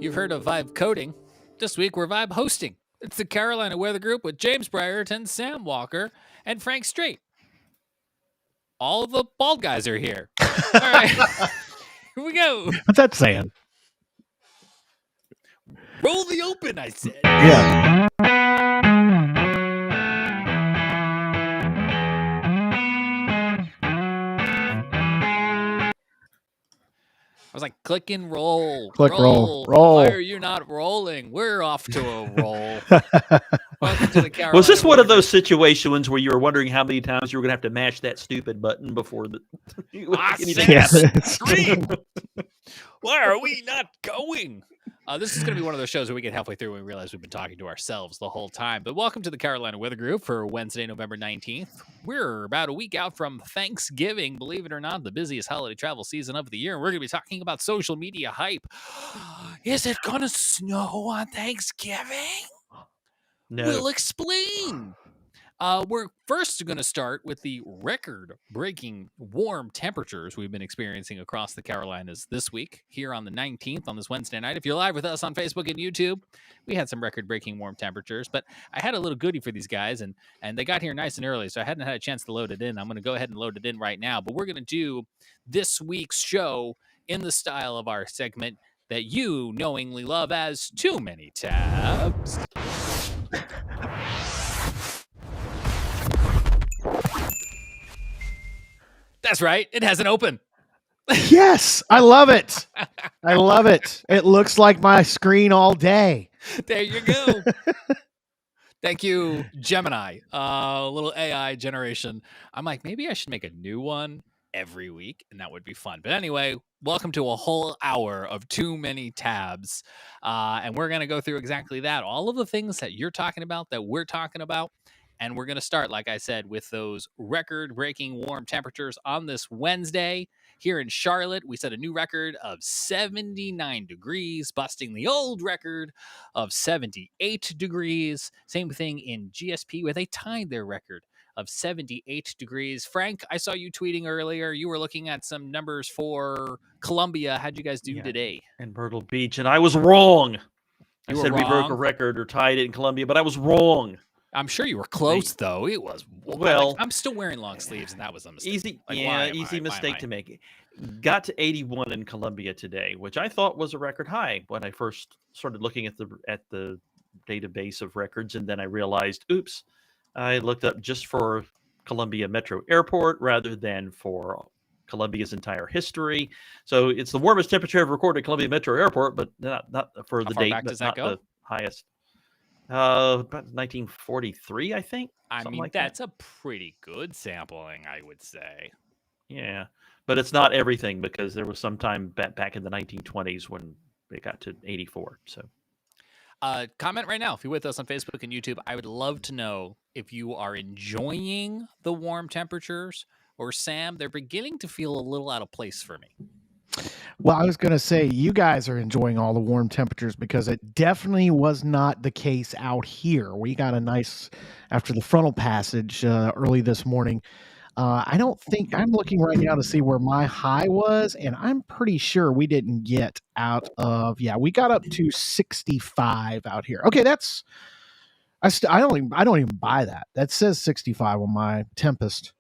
You've heard of vibe coding. This week we're vibe hosting. It's the Carolina Weather Group with James Brierton, Sam Walker, and Frank Strait. All of the bald guys are here. All right, here we go. What's that saying? Roll the open, I said. Yeah. I was like, click and roll. Click, roll. Why are you not rolling? We're off to a roll. Welcome to the Carolina. Was this one of those situations where you were wondering how many times you were going to have to mash that stupid button before the stream? Why are we not going? This is going to be one of those shows where we get halfway through and we realize we've been talking to ourselves the whole time. But welcome to the Carolina Weather Group for Wednesday, November 19th. We're about a week out from Thanksgiving, believe it or not, the busiest holiday travel season of the year. And we're going to be talking about social media hype. Is it going to snow on Thanksgiving? No. We'll explain. We're first going to start with the record-breaking warm temperatures we've been experiencing across the Carolinas this week, here on the 19th, on this Wednesday night. If you're live with us on Facebook and YouTube, we had some record-breaking warm temperatures, but I had a little goodie for these guys, and they got here nice and early, so I hadn't had a chance to load it in. I'm going to go ahead and load it in right now, but we're going to do this week's show in the style of our segment that you knowingly love as Too Many Tabs. That's right. It hasn't opened. Yes, I love it. I love it. It looks like my screen all day. There you go. Thank you, Gemini. Little AI generation. I'm like, maybe I should make a new one every week, and that would be fun. But anyway, welcome to a whole hour of Too Many Tabs. And we're going to go through exactly that. All of the things that you're talking about, that we're talking about. And we're going to start, like I said, with those record-breaking warm temperatures on this Wednesday. Here in Charlotte, we set a new record of 79 degrees, busting the old record of 78 degrees. Same thing in GSP, where they tied their record of 78 degrees. Frank, I saw you tweeting earlier. You were looking at some numbers for Columbia. How'd you guys do today? In Myrtle Beach, and I was wrong. I said wrong. We broke a record or tied it in Columbia, but I was wrong. I'm sure you were close, though. It was well. I'm still wearing long sleeves, and that was a mistake. Easy mistake to make. Got to 81 in Columbia today, which I thought was a record high when I first started looking at the database of records, and then I realized, oops, I looked up just for Columbia Metro Airport rather than for Columbia's entire history. So it's the warmest temperature ever recorded at Columbia Metro Airport, but not for the date, but not the highest. About 1943, I think. I mean, like that's a pretty good sampling, I would say. Yeah, but it's not everything, because there was some time back in the 1920s when it got to 84. So, comment right now if you're with us on Facebook and YouTube. I would love to know if you are enjoying the warm temperatures, or Sam, they're beginning to feel a little out of place for me. Well, I was going to say, you guys are enjoying all the warm temperatures, because it definitely was not the case out here. We got a nice, after the frontal passage early this morning. I don't think, I'm looking right now to see where my high was, and I'm pretty sure we didn't get out of, we got up to 65 out here. Okay, that's, I don't even buy that. That says 65 on my Tempest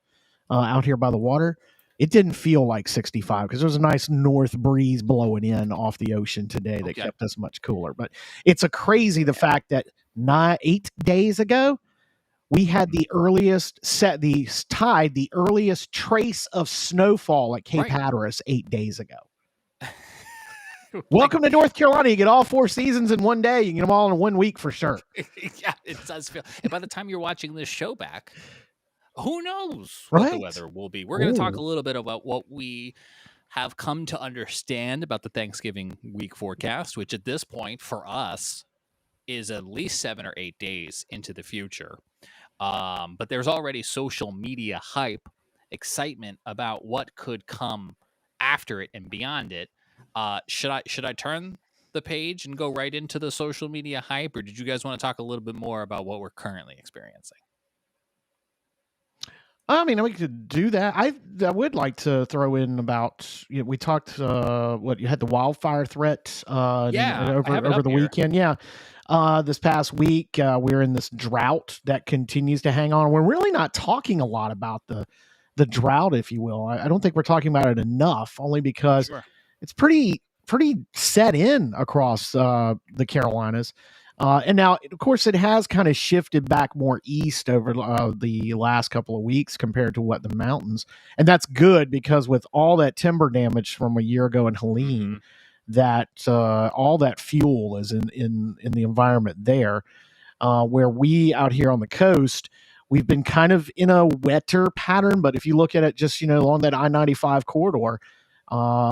out here by the water. It didn't feel like 65 because there was a nice north breeze blowing in off the ocean today that kept us much cooler. But it's the fact that 8 days ago, we had the earliest trace of snowfall at Cape Hatteras 8 days ago. Welcome to North Carolina. You get all 4 seasons in one day. You get them all in 1 week for sure. Yeah, it does feel. And by the time you're watching this show back, who knows what the weather will be. We're going to talk a little bit about what we have come to understand about the Thanksgiving week forecast, which at this point for us is at least 7 or 8 days into the future. But there's already social media hype, excitement about what could come after it and beyond it. Should I turn the page and go right into the social media hype, or did you guys want to talk a little bit more about what we're currently experiencing? I mean, we could do that. I would like to throw in about, we talked, you had the wildfire threat Yeah, I have it over up the here. weekend. Yeah. This past week, we're in this drought that continues to hang on. We're really not talking a lot about the drought, if you will. I don't think we're talking about it enough, only because Sure. it's pretty set in across the Carolinas. And now, of course, it has kind of shifted back more east over the last couple of weeks compared to what the mountains. And that's good because with all that timber damage from a year ago in Helene, that all that fuel is in the environment there. Where we out here on the coast, we've been kind of in a wetter pattern. But if you look at it just, along that I-95 corridor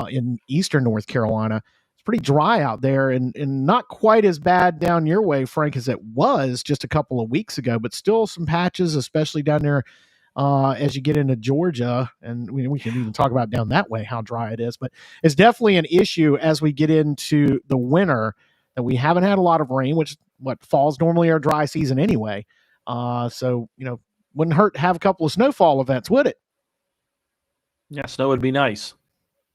in eastern North Carolina, it's pretty dry out there and not quite as bad down your way, Frank, as it was just a couple of weeks ago, but still some patches, especially down there as you get into Georgia. And we can even talk about down that way how dry it is. But it's definitely an issue as we get into the winter that we haven't had a lot of rain, which what falls normally our dry season anyway. So, wouldn't hurt to have a couple of snowfall events, would it? Yeah, snow would be nice.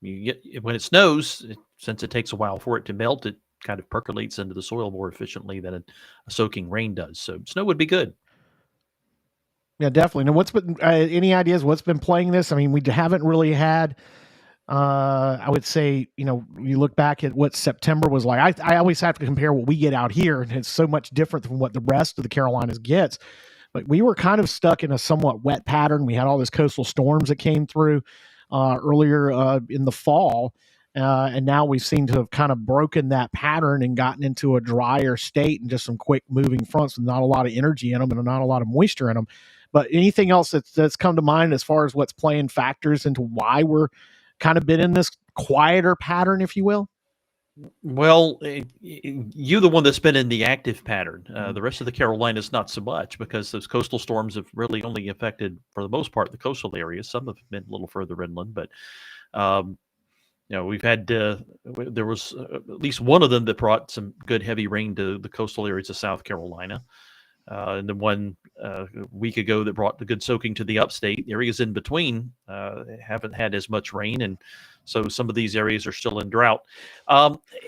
You get when it snows, since it takes a while for it to melt, it kind of percolates into the soil more efficiently than a soaking rain does. So snow would be good. Yeah, definitely. Now, what's been any ideas what's been playing this? I mean, we haven't really had. I would say, you look back at what September was like. I always have to compare what we get out here, and it's so much different from what the rest of the Carolinas gets. But we were kind of stuck in a somewhat wet pattern. We had all these coastal storms that came through earlier in the fall. And now we've seemed to have kind of broken that pattern and gotten into a drier state and just some quick moving fronts with not a lot of energy in them and not a lot of moisture in them. But anything else that's come to mind as far as what's playing factors into why we're kind of been in this quieter pattern, if you will? Well, you the one that's been in the active pattern. The rest of the Carolinas not so much because those coastal storms have really only affected, for the most part, the coastal areas. Some have been a little further inland, but we've had there was at least one of them that brought some good heavy rain to the coastal areas of South Carolina. And the one a week ago that brought the good soaking to the upstate. The areas in between haven't had as much rain, and so some of these areas are still in drought.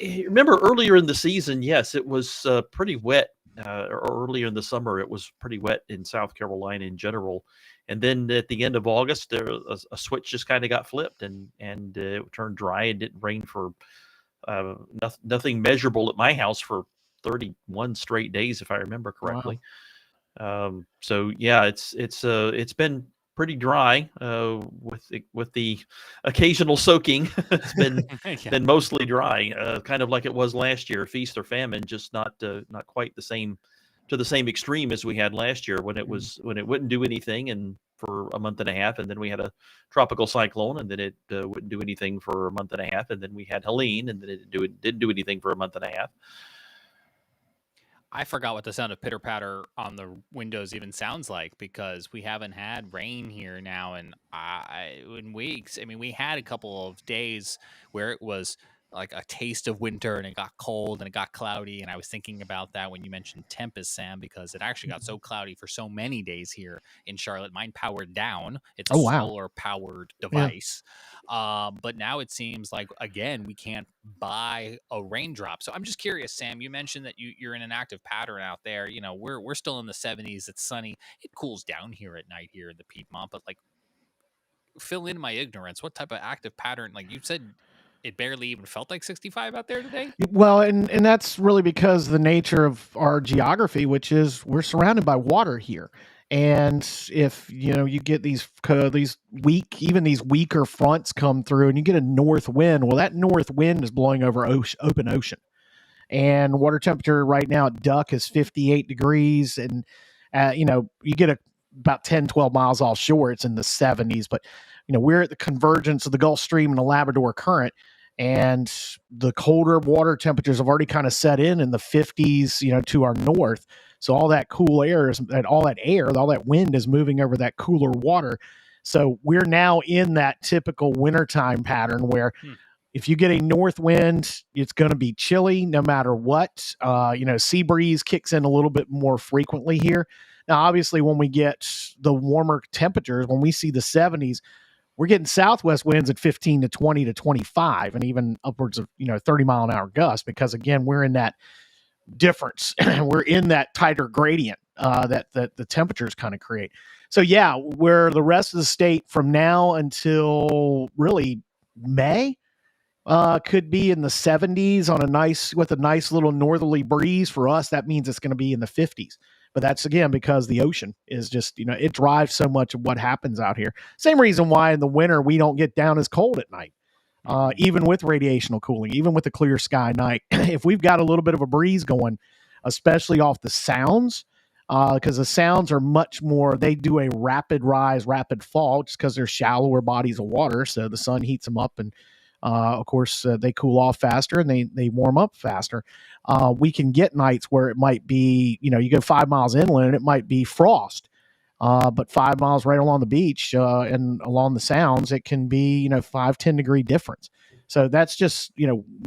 Remember earlier in the season, yes, it was pretty wet. Earlier in the summer, it was pretty wet in South Carolina in general. And then at the end of August, a switch just kind of got flipped, and it turned dry and didn't rain for nothing measurable at my house for 31 straight days, if I remember correctly. Wow. So yeah, it's been pretty dry with the occasional soaking. It's been mostly dry, kind of like it was last year, feast or famine, just not quite the same extreme as we had last year when it wouldn't do anything and for a month and a half, and then we had a tropical cyclone, and then it wouldn't do anything for a month and a half, and then we had Helene, and then it didn't do anything for a month and a half. I forgot what the sound of pitter patter on the windows even sounds like because we haven't had rain here now in weeks. I mean, we had a couple of days where it was like a taste of winter and it got cold and it got cloudy. And I was thinking about that when you mentioned Tempest, Sam, because it actually got so cloudy for so many days here in Charlotte. Mine powered down. It's a solar powered device. Yeah. But now it seems like, again, we can't buy a raindrop. So I'm just curious, Sam, you mentioned that you're in an active pattern out there. We're still in the 70s. It's sunny. It cools down here at night here in the Piedmont, but like fill in my ignorance. What type of active pattern? Like you said, it barely even felt like 65 out there today. Well, and that's really because the nature of our geography, which is we're surrounded by water here. And if you get these weaker fronts come through, and you get a north wind, well, that north wind is blowing over open ocean, and water temperature right now at Duck is 58 degrees, and you get about 10, 12 miles offshore, it's in the 70s. But we're at the convergence of the Gulf Stream and the Labrador Current. And the colder water temperatures have already kind of set in the 50s, to our north. So all that cool air all that wind is moving over that cooler water. So we're now in that typical wintertime pattern where, If you get a north wind, it's going to be chilly no matter what. Sea breeze kicks in a little bit more frequently here. Now, obviously, when we get the warmer temperatures, when we see the 70s, we're getting southwest winds at 15 to 20 to 25 and even upwards of 30-mile-an-hour gusts, because again, we're in that difference. We're in that tighter gradient that the temperatures kind of create. So yeah, where the rest of the state from now until really May could be in the 70s with a nice little northerly breeze. For us, that means it's going to be in the 50s. But that's, again, because the ocean is just, it drives so much of what happens out here. Same reason why in the winter we don't get down as cold at night, even with radiational cooling, even with a clear sky night. If we've got a little bit of a breeze going, especially off the sounds, because the sounds are much more, they do a rapid rise, rapid fall, just because they're shallower bodies of water. So the sun heats them up, and of course, they cool off faster and they warm up faster. We can get nights where it might be, you go 5 miles inland and it might be frost. But 5 miles right along the beach and along the sounds, it can be, 5-10 degree difference. So that's just,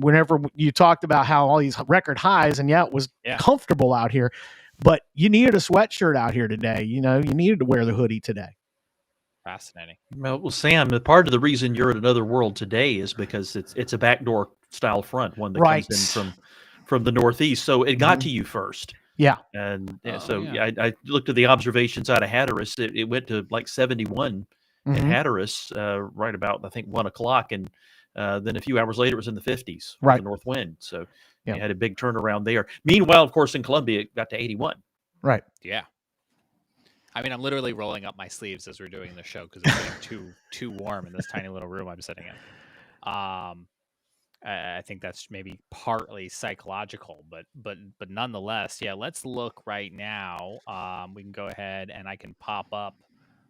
whenever you talked about how all these record highs, and it was comfortable out here, but you needed a sweatshirt out here today. You needed to wear the hoodie today. Fascinating. Well, Sam, part of the reason you're in another world today is because it's a backdoor style front, one that comes in from the northeast. So it got to you first. Yeah. And I looked at the observations out of Hatteras. It went to like 71 in Hatteras right about, I think, 1 o'clock. And then a few hours later, it was in the 50s with the north wind. So you had a big turnaround there. Meanwhile, of course, in Columbia, it got to 81. Right. Yeah. I mean, I'm literally rolling up my sleeves as we're doing the show because it's getting too warm in this tiny little room I'm sitting in. I think that's maybe partly psychological, but nonetheless, let's look right now. We can go ahead and I can pop up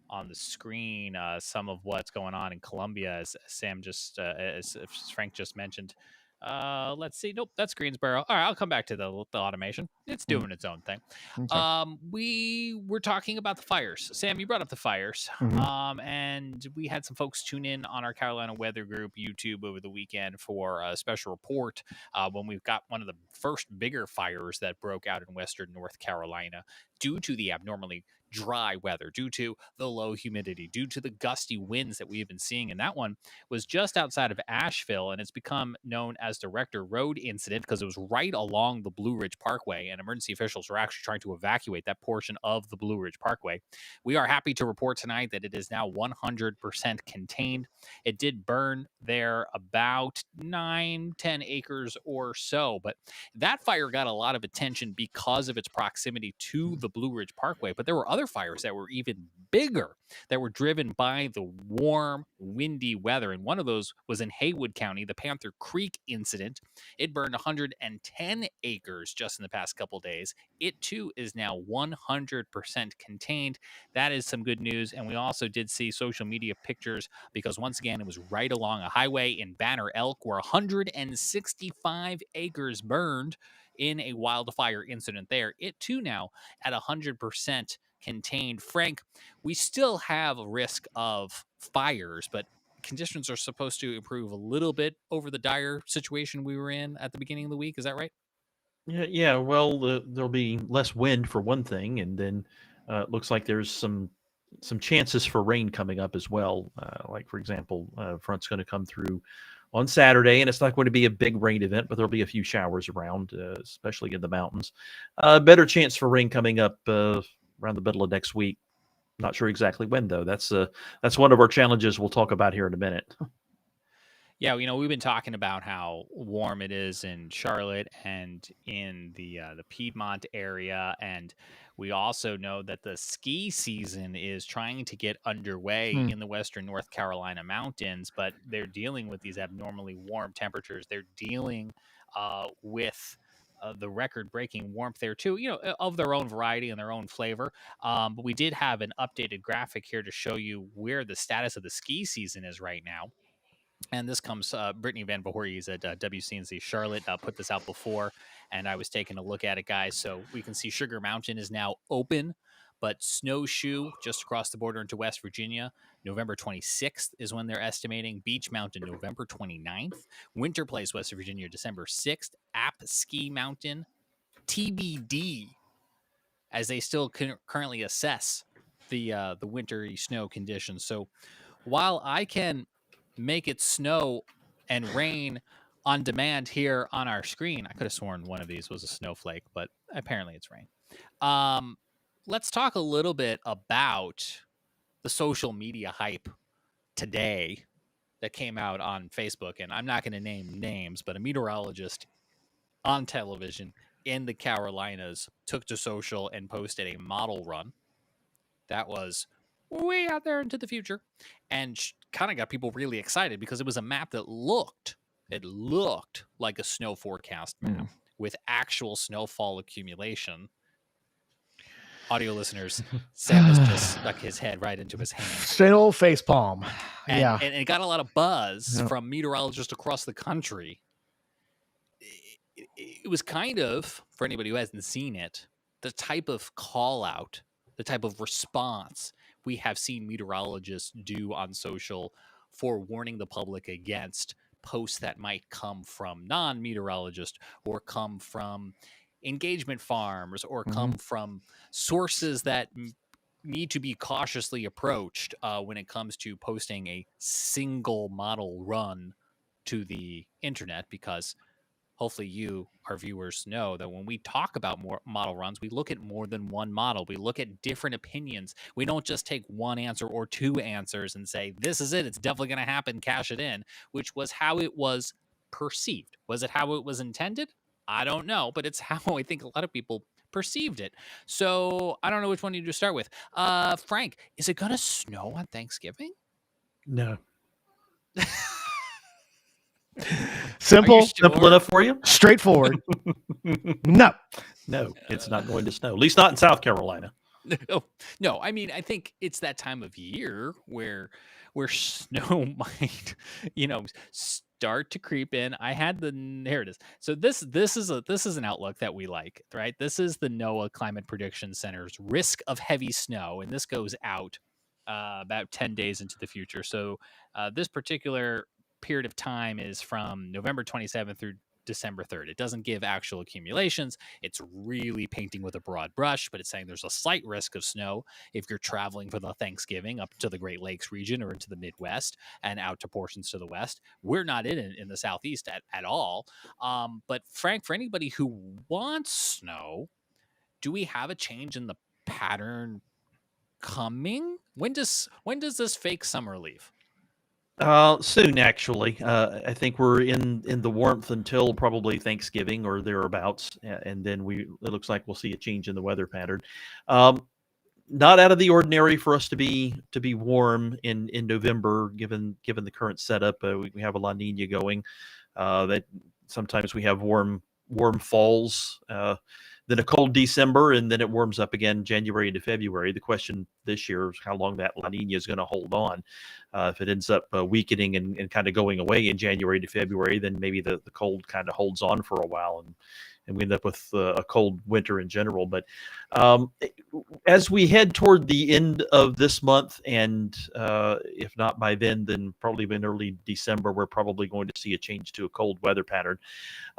on the screen some of what's going on in Columbia, as Sam as Frank just mentioned. Let's see. Nope, that's Greensboro. All right, I'll come back to the automation. It's doing its own thing. Okay. We were talking about the fires. Sam, you brought up the fires. And we had some folks tune in on our Carolina Weather Group YouTube over the weekend for a special report when we've got one of the first bigger fires that broke out in western North Carolina due to the abnormally dry weather, due to the low humidity, due to the gusty winds that we've been seeing. And that one was just outside of Asheville, and it's become known as the Rector Road incident because it was right along the Blue Ridge Parkway, and emergency officials were actually trying to evacuate that portion of the Blue Ridge Parkway. We are happy to report tonight that it is now 100% contained. It did burn there about 9-10 acres or so, but that fire got a lot of attention because of its proximity to the Blue Ridge Parkway. But there were other fires that were even bigger that were driven by the warm, windy weather. And one of those was in Haywood County, the Panther Creek incident. It burned 110 acres just in the past couple days. It too is now 100% contained. That is some good news. And we also did see social media pictures because once again, it was right along a highway in Banner Elk where 165 acres burned in a wildfire incident there. It too now at 100% contained. Frank, we still have a risk of fires, but conditions are supposed to improve a little bit over the dire situation we were in at the beginning of the week. Is that right? Yeah. Well, there'll be less wind for one thing, and then it looks like there's some chances for rain coming up as well. Like, for example, front's going to come through on Saturday, and it's not going to be a big rain event, but there'll be a few showers around, especially in the mountains. Better chance for rain coming up around the middle of next week. Not sure exactly when, though. That's one of our challenges we'll talk about here in a minute. Yeah, we've been talking about how warm it is in Charlotte and in the Piedmont area, and we also know that the ski season is trying to get underway in the western North Carolina mountains, but they're dealing with these abnormally warm temperatures. They're dealing with the record-breaking warmth there too, of their own variety and their own flavor. But we did have an updated graphic here to show you where the status of the ski season is right now. And this comes, Brittany Van Voorhees at WCNC Charlotte put this out before, and I was taking a look at it, guys. So we can see Sugar Mountain is now open, But Snowshoe, just across the border into West Virginia, November 26th is when they're estimating. Beach Mountain, November 29th. Winter Place, West Virginia, December 6th. App Ski Mountain, TBD, as they still currently assess the wintry snow conditions. So while I can make it snow and rain on demand here on our screen, I could have sworn one of these was a snowflake, but apparently it's rain. Let's talk a little bit about the social media hype today that came out on Facebook. And I'm not going to name names, but a meteorologist on television in the Carolinas took to social and posted a model run that was way out there into the future and kind of got people really excited because it was a map that looked like a snow forecast map with actual snowfall accumulation. Audio listeners, Sam has just stuck his head right into his hand. Straight old face palm. And it got a lot of buzz from meteorologists across the country. It was kind of, for anybody who hasn't seen it, the type of call out, the type of response we have seen meteorologists do on social for warning the public against posts that might come from non-meteorologists or come from engagement farms or come from sources that need to be cautiously approached when it comes to posting a single model run to the internet, because hopefully you, our viewers, know that when we talk about more model runs, we look at more than one model. We look at different opinions. We don't just take one answer or two answers and say, this is it, it's definitely going to happen, cash it in, which was how it was perceived. Was it how it was intended? I don't know, but it's how I think a lot of people perceived it. So I don't know which one you to start with. Frank, is it going to snow on Thanksgiving? No. Simple enough for you. Straightforward. No, it's not going to snow. At least not in South Carolina. No. I mean, I think it's that time of year where snow might, start to creep in. I had here it is. So this is an outlook that we like, right? This is the NOAA Climate Prediction Center's risk of heavy snow, and this goes out about 10 days into the future. So this particular period of time is from November 27th through December 3rd. It doesn't give actual accumulations. It's really painting with a broad brush, but it's saying there's a slight risk of snow if you're traveling for the Thanksgiving up to the Great Lakes region or into the Midwest and out to portions to the West. We're not in the Southeast at all. But Frank, for anybody who wants snow, do we have a change in the pattern coming? When does this fake summer leave? Soon, actually. I think we're in the warmth until probably Thanksgiving or thereabouts, and then it looks like we'll see a change in the weather pattern. Not out of the ordinary for us to be warm in November, given the current setup. We have a La Nina going. That sometimes we have warm falls, then a cold December, and then it warms up again January into February. The question this year is how long that La Nina is going to hold on. If it ends up weakening and kind of going away in January to February, then maybe the cold kind of holds on for a while, and we end up with a cold winter in general. But as we head toward the end of this month, and if not by then probably in early December, we're probably going to see a change to a cold weather pattern.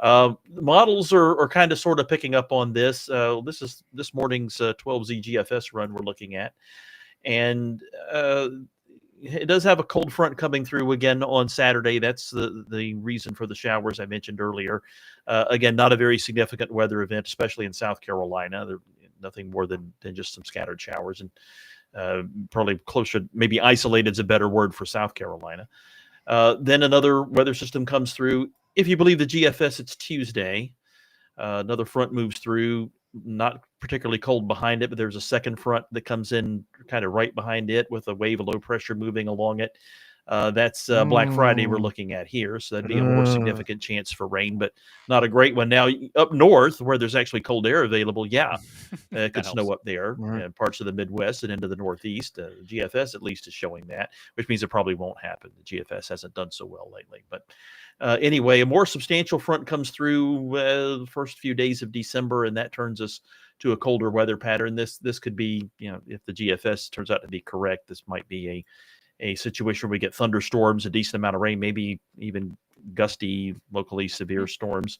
The models are kind of sort of picking up on this. This is this morning's 12Z GFS run we're looking at. And it does have a cold front coming through again on Saturday. That's the reason for the showers I mentioned earlier. Again, not a very significant weather event, especially in South Carolina. They're nothing more than just some scattered showers, and probably closer, maybe isolated is a better word for South Carolina. Then another weather system comes through. If you believe the GFS, it's Tuesday. Another front moves through, not particularly cold behind it, but there's a second front that comes in kind of right behind it with a wave of low pressure moving along it. That's Black Friday we're looking at here. So that'd be a more significant chance for rain, but not a great one. Now, up north, where there's actually cold air available, it could snow up there, in parts of the Midwest and into the Northeast. GFS at least is showing that, which means it probably won't happen. The GFS hasn't done so well lately. But anyway, a more substantial front comes through the first few days of December, and that turns us to a colder weather pattern. This could be, if the GFS turns out to be correct, this might be a situation where we get thunderstorms, a decent amount of rain, maybe even gusty, locally severe storms.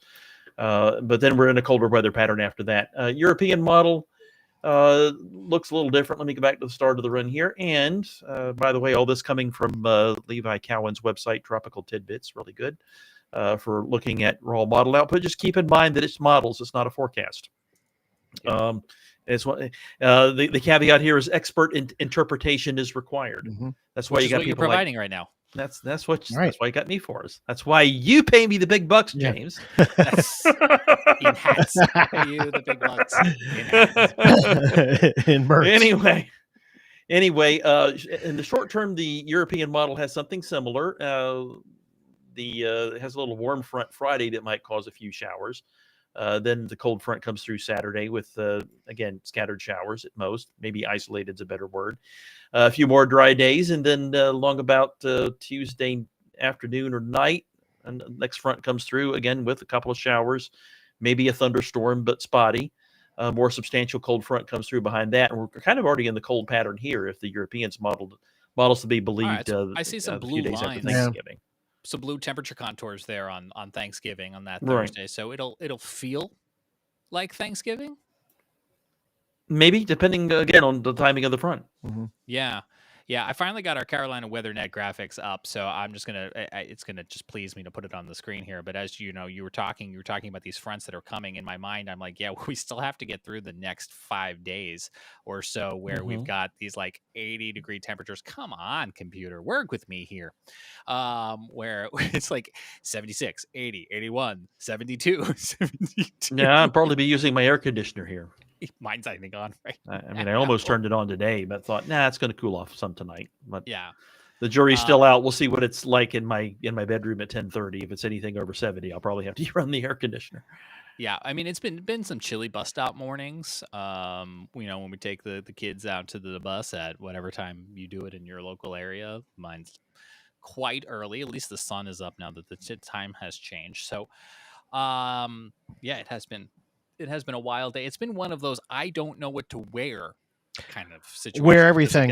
But then we're in a colder weather pattern after that. European model looks a little different. Let me go back to the start of the run here. And by the way, all this coming from Levi Cowan's website, Tropical Tidbits, really good for looking at raw model output. Just keep in mind that it's models, it's not a forecast. Yeah. It's what the caveat here is expert interpretation is required. Mm-hmm. That's why you got people you're providing right now. That's what that's why you got me for us. That's why you pay me the big bucks, James. Yeah. That's in hats. I pay you the big bucks in hats. In merch. Anyway, in the short term, the European model has something similar. It has a little warm front Friday that might cause a few showers. Then the cold front comes through Saturday with, again, scattered showers at most. Maybe isolated is a better word. A few more dry days, and then along about Tuesday afternoon or night, and the next front comes through again with a couple of showers, maybe a thunderstorm, but spotty. More substantial cold front comes through behind that, and we're kind of already in the cold pattern here if the Europeans models to be believed. Right, I see some blue days lines. After Thanksgiving. Some blue temperature contours there on Thanksgiving on that Thursday. Right. So it'll feel like Thanksgiving. Maybe, depending again on the timing of the front. Mm-hmm. Yeah. I finally got our Carolina WeatherNet graphics up, so I'm just it's gonna just please me to put it on the screen here. But as you know, you were talking about these fronts that are coming. In my mind, I'm like, yeah, we still have to get through the next 5 days or so where we've got these like 80-degree temperatures. Come on, computer, work with me here. Where it's like 76, 80, 81, 72, 72. Yeah, I'll probably be using my air conditioner here. Mine's, I think, on right I mean, I almost turned it on today, but thought, it's going to cool off some tonight. But yeah, the jury's still out. We'll see what it's like in my bedroom at 10:30. If it's anything over 70, I'll probably have to run the air conditioner. Yeah, I mean, it's been some chilly bus stop mornings. When we take the kids out to the bus at whatever time you do it in your local area. Mine's quite early. At least the sun is up now that the time has changed. So, it has been a wild day. It's been one of those I don't know what to wear kind of situation. Wear everything.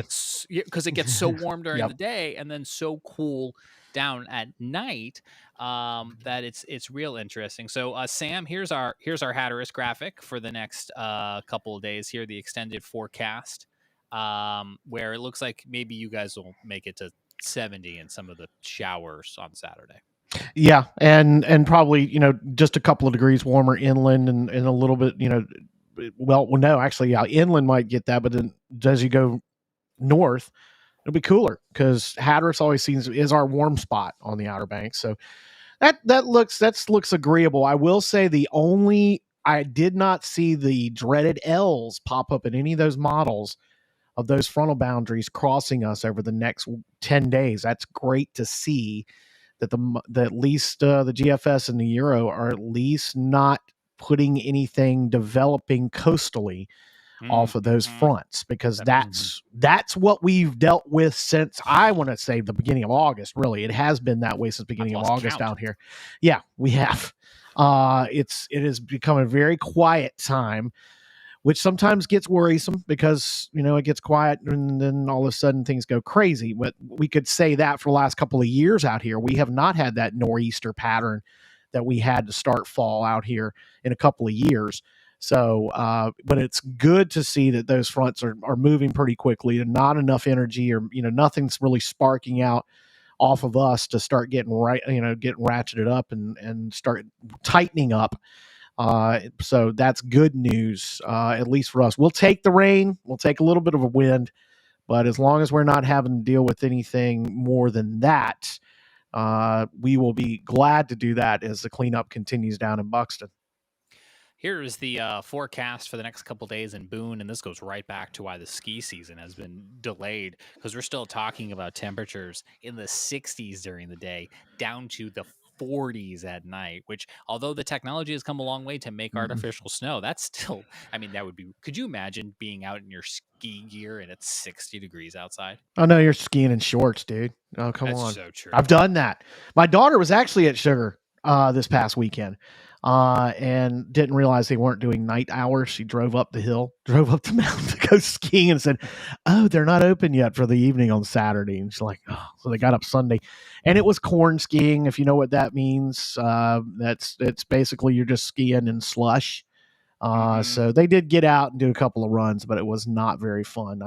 Because it gets so warm during the day and then so cool down at night that it's real interesting. So Sam, here's our Hatteras graphic for the next couple of days here, the extended forecast, where it looks like maybe you guys will make it to 70 in some of the showers on Saturday. Yeah, and probably, just a couple of degrees warmer inland and a little bit, no, actually, yeah, inland might get that, but then as you go north, it'll be cooler because Hatteras always is our warm spot on the Outer Banks. So that looks agreeable. I will say I did not see the dreaded L's pop up in any of those models of those frontal boundaries crossing us over the next 10 days. That's great to see. That at least the GFS and the Euro are at least not putting anything developing coastally off of those fronts, because that's what we've dealt with since, I want to say, the beginning of August. Really, it has been that way since the beginning of August out here. Yeah, we have. It has become a very quiet time, which sometimes gets worrisome because, it gets quiet and then all of a sudden things go crazy. But we could say that for the last couple of years out here. We have not had that nor'easter pattern that we had to start fall out here in a couple of years. So, but it's good to see that those fronts are moving pretty quickly and not enough energy or, nothing's really sparking out off of us to start getting getting ratcheted up and start tightening up. So that's good news, at least for us. We'll take the rain. We'll take a little bit of a wind, but as long as we're not having to deal with anything more than that, we will be glad to do that as the cleanup continues down in Buxton. Here is the forecast for the next couple days in Boone, and this goes right back to why the ski season has been delayed, because we're still talking about temperatures in the 60s during the day, down to the 40s at night, which, although the technology has come a long way to make artificial snow, that's still, that would be, could you imagine being out in your ski gear and it's 60 degrees outside? Oh, no, you're skiing in shorts, dude. Oh, come on. That's so true. I've done that. My daughter was actually at Sugar this past weekend. and didn't realize they weren't doing night hours. She drove up the mountain to go skiing and said, "Oh, they're not open yet for the evening on Saturday." And she's like, "Oh," so they got up Sunday, and it was corn skiing. If you know what that means, it's basically you're just skiing in slush. So they did get out and do a couple of runs, but it was not very fun.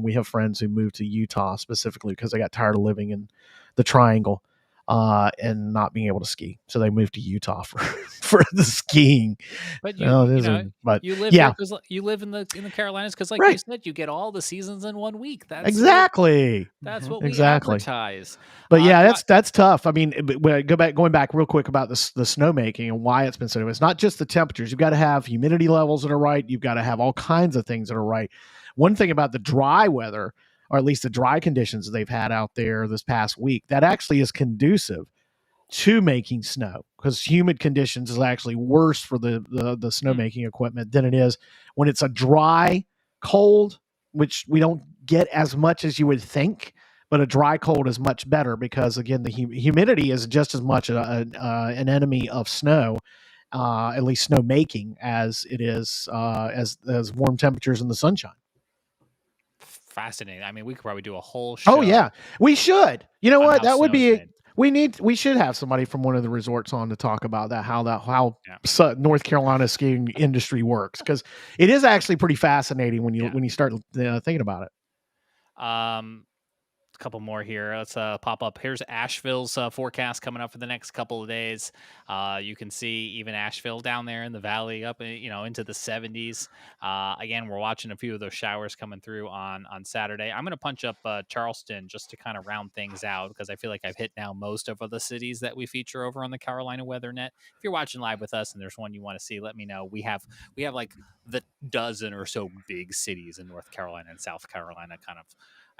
We have friends who moved to Utah specifically because they got tired of living in the Triangle and not being able to ski. So they moved to Utah for the skiing. But you live yeah, because you live in the Carolinas because, like right. you said, you get all the seasons in 1 week. That's exactly what we exactly. advertise. But yeah, that's tough. I mean, going back real quick about the snowmaking and why it's been so. It's not just the temperatures. You've got to have humidity levels that are right. You've got to have all kinds of things that are right. One thing about the dry weather, or at least the dry conditions they've had out there this past week, that actually is conducive to making snow, because humid conditions is actually worse for the snowmaking equipment than it is when it's a dry cold, which we don't get as much as you would think. But a dry cold is much better because, again, the humidity is just as much an enemy of snow, at least snow making, as it is as warm temperatures in the sunshine. Fascinating. I mean, we could probably do a whole show. Oh yeah, we should. You know what? That would be. We should have somebody from one of the resorts on to talk about that, how North Carolina skiing industry works, because it is actually pretty fascinating when you start thinking about it. A couple more here. Let's pop up. Here's Asheville's forecast coming up for the next couple of days. You can see even Asheville down there in the valley up, into the 70s. Again, we're watching a few of those showers coming through on Saturday. I'm going to punch up Charleston just to kind of round things out, because I feel like I've hit now most of the cities that we feature over on the Carolina Weather Net. If you're watching live with us and there's one you want to see, let me know. We have like the dozen or so big cities in North Carolina and South Carolina kind of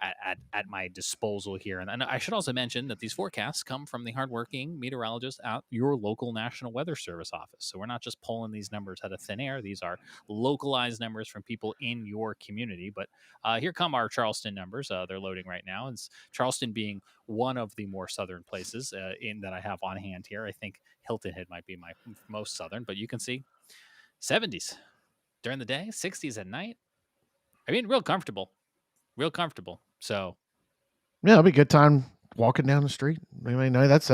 at my disposal here. And I should also mention that these forecasts come from the hardworking meteorologists at your local National Weather Service office. So we're not just pulling these numbers out of thin air. These are localized numbers from people in your community. But here come our Charleston numbers. They're loading right now. And Charleston being one of the more southern places that I have on hand here. I think Hilton Head might be my most southern, but you can see 70s during the day, 60s at night. I mean, real comfortable. So yeah, it'll be a good time walking down the street. I mean, no, that's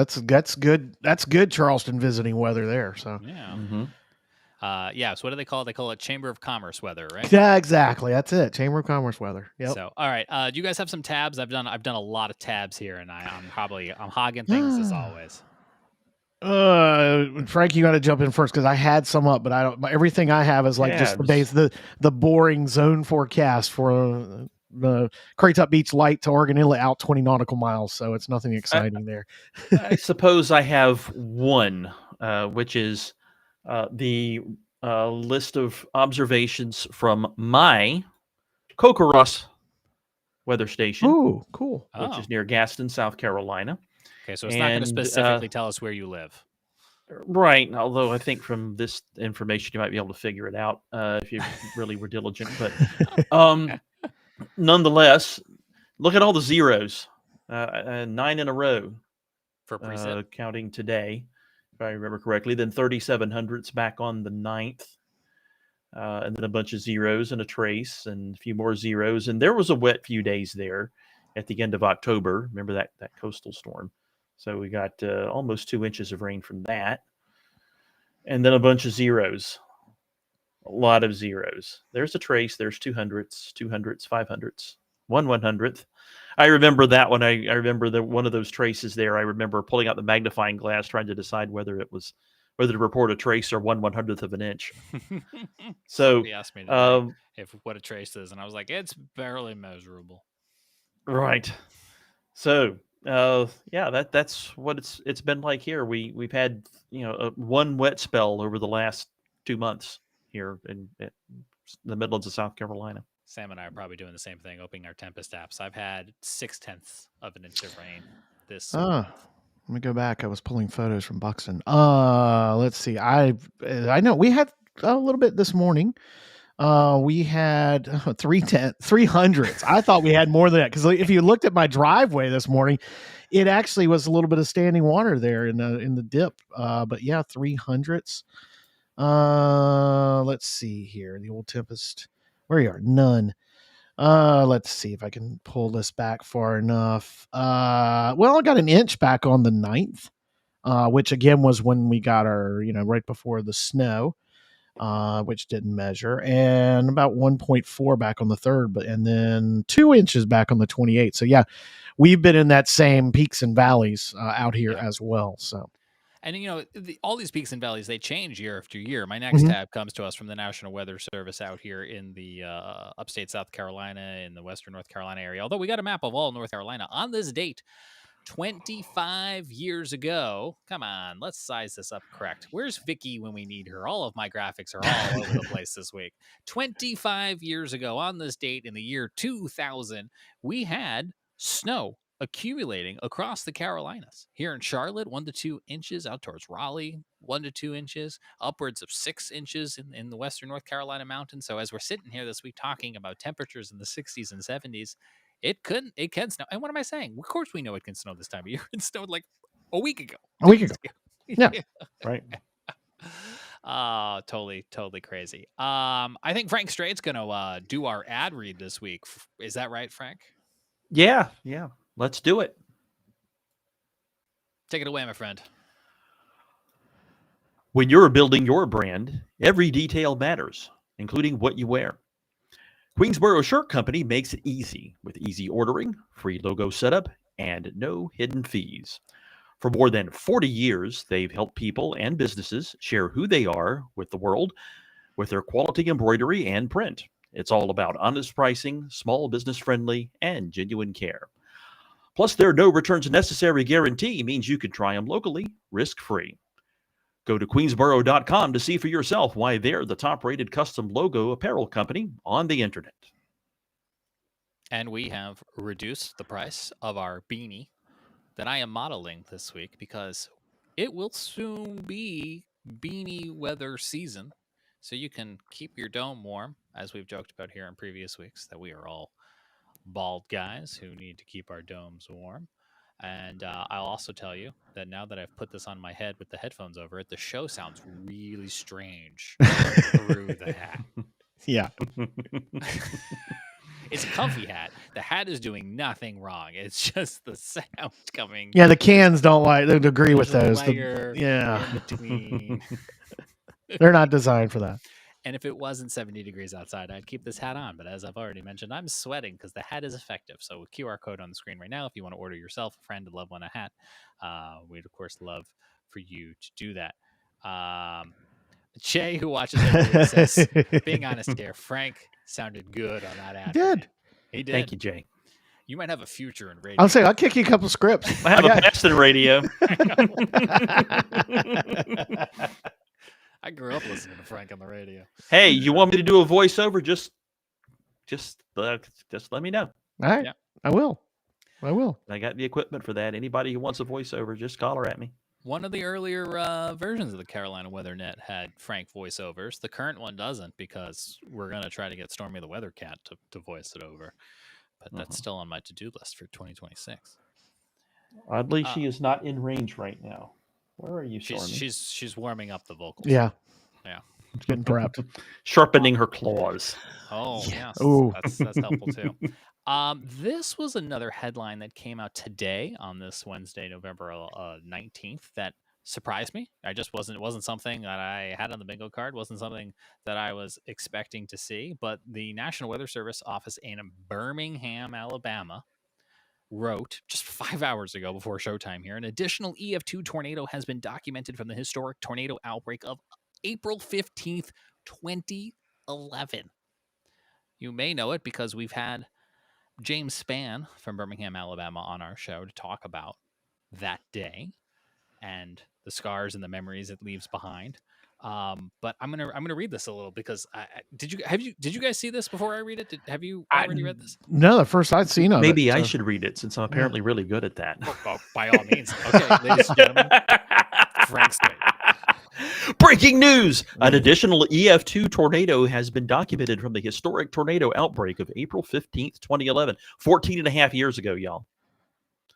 good. That's good Charleston visiting weather there. So yeah. So what do they call it? They call it Chamber of Commerce weather, right? Yeah, exactly. That's it. Chamber of Commerce weather. Yep. So, all right. Do you guys have some tabs? I've done a lot of tabs here, and I'm hogging things as always. Frank, you got to jump in first, because I had some up, but I don't. Everything I have is like just the boring zone forecast for the Craigtop Beach Light to Oregon Inlet out 20 nautical miles. So it's nothing exciting there. I suppose I have one, which is the list of observations from my Kokoros weather station. Oh, cool. Which is near Gaston, South Carolina. Okay, so it's not going to specifically tell us where you live. Right, although I think from this information you might be able to figure it out if you really were diligent. But nonetheless, look at all the zeros, 9 in a row for precip. Counting today, if I remember correctly. Then 3700s back on the 9th, and then a bunch of zeros and a trace and a few more zeros. And there was a wet few days there at the end of October. Remember that coastal storm? So we got almost 2 inches of rain from that. And then a bunch of zeros. A lot of zeros. There's a trace. There's 200s, 500s, 1/100th. I remember that one. I remember one of those traces there. I remember pulling out the magnifying glass, trying to decide whether to report a trace or 1/100th of an inch. So he asked me what a trace is, and I was like, it's barely measurable. Right. So that's what it's been like here. We've had one wet spell over the last 2 months here in the Midlands of South Carolina. Sam and I are probably doing the same thing, opening our Tempest apps. I've had 0.6 of an inch of rain this month. Let me go back. I was pulling photos from Buxton. Let's see. I know we had a little bit this morning. We had 300s. I thought we had more than that because if you looked at my driveway this morning, it actually was a little bit of standing water there in the dip. But yeah, 300s. Let's see here. The old Tempest. Where you are? None. Let's see if I can pull this back far enough. Well, I got an inch back on the 9th, which again was when we got our, right before the snow. Which didn't measure, and about 1.4 back on the 3rd, and then 2 inches back on the 28th. So yeah, we've been in that same peaks and valleys out here as well. So, and all these peaks and valleys, they change year after year. My next tab comes to us from the National Weather Service out here in the upstate South Carolina, in the western North Carolina area. Although we got a map of all North Carolina on this date. 25 years ago. Come on, let's size this up correct. Where's Vicky when we need her? All of my graphics are all over the place this week. 25 years ago on this date in the year 2000, we had snow accumulating across the Carolinas. Here in Charlotte, 1 to 2 inches. Out towards Raleigh, 1 to 2 inches. Upwards of 6 inches in the western North Carolina mountains. So as we're sitting here this week talking about temperatures in the 60s and 70s, it can snow. And what am I saying? Of course we know it can snow this time of year. It snowed like a week ago. Yeah. Right. Totally crazy. I think Frank Strait's going to do our ad read this week. Is that right, Frank? Yeah. Let's do it. Take it away, my friend. When you're building your brand, every detail matters, including what you wear. Queensboro Shirt Company makes it easy with easy ordering, free logo setup, and no hidden fees. For more than 40 years, they've helped people and businesses share who they are with the world with their quality embroidery and print. It's all about honest pricing, small business friendly, and genuine care. Plus, their no returns necessary guarantee means you can try them locally, risk-free. Go to Queensboro.com to see for yourself why they're the top-rated custom logo apparel company on the internet. And we have reduced the price of our beanie that I am modeling this week because it will soon be beanie weather season. So you can keep your dome warm, as we've joked about here in previous weeks, that we are all bald guys who need to keep our domes warm. And I'll also tell you that now that I've put this on my head with the headphones over it, the show sounds really strange through the hat. Yeah. It's a comfy hat. The hat is doing nothing wrong. It's just the sound coming. Yeah, the cans don't agree with those. In between. They're not designed for that. And if it wasn't 70 degrees outside, I'd keep this hat on. But as I've already mentioned, I'm sweating because the hat is effective. So QR code on the screen right now. If you want to order yourself, a friend, a loved one, a hat, we'd, of course, love for you to do that. Jay, who watches every week, says, being honest here, Frank sounded good on that ad. He did. Thank you, Jay. You might have a future in radio. I'll say, I'll kick you a couple scripts. I have a past in radio. I grew up listening to Frank on the radio. Hey, you want me to do a voiceover? Just let me know. All right. Yeah. I will. I got the equipment for that. Anybody who wants a voiceover, just holler at me. One of the earlier versions of the Carolina Weather Net had Frank voiceovers. The current one doesn't because we're going to try to get Stormy the Weather Cat to voice it over. But that's still on my to-do list for 2026. Oddly, she is not in range right now. Where are you, Stormy? She's warming up the vocals. Yeah. It's getting prepped. Sharpening her claws. Oh, yes. Ooh. That's helpful, too. This was another headline that came out today on this Wednesday, November 19th, that surprised me. It wasn't something that I had on the bingo card, wasn't something that I was expecting to see. But the National Weather Service office in Birmingham, Alabama, wrote just 5 hours ago before showtime here, an additional EF2 tornado has been documented from the historic tornado outbreak of April 15th, 2011. You may know it because we've had James Spann from Birmingham, Alabama on our show to talk about that day and the scars and the memories it leaves behind. But I'm gonna read this a little because did you guys see this before I read it? Have you already read this? No, the first I'd seen of it. Maybe I should read it since I'm apparently really good at that. Oh, by all means. Okay, ladies and gentlemen, Frank Strait. Breaking news! An additional EF2 tornado has been documented from the historic tornado outbreak of April 15th, 2011, 14 and a half years ago, y'all.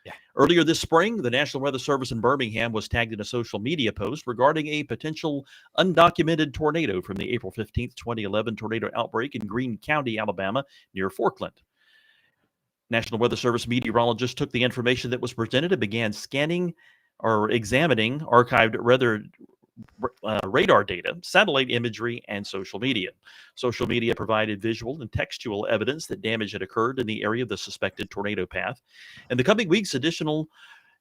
Yeah. Earlier this spring, the National Weather Service in Birmingham was tagged in a social media post regarding a potential undocumented tornado from the April 15th, 2011 tornado outbreak in Greene County, Alabama, near Forkland. National Weather Service meteorologists took the information that was presented and began scanning or examining archived radar data, satellite imagery, and social media. Social media provided visual and textual evidence that damage had occurred in the area of the suspected tornado path. In the coming weeks, additional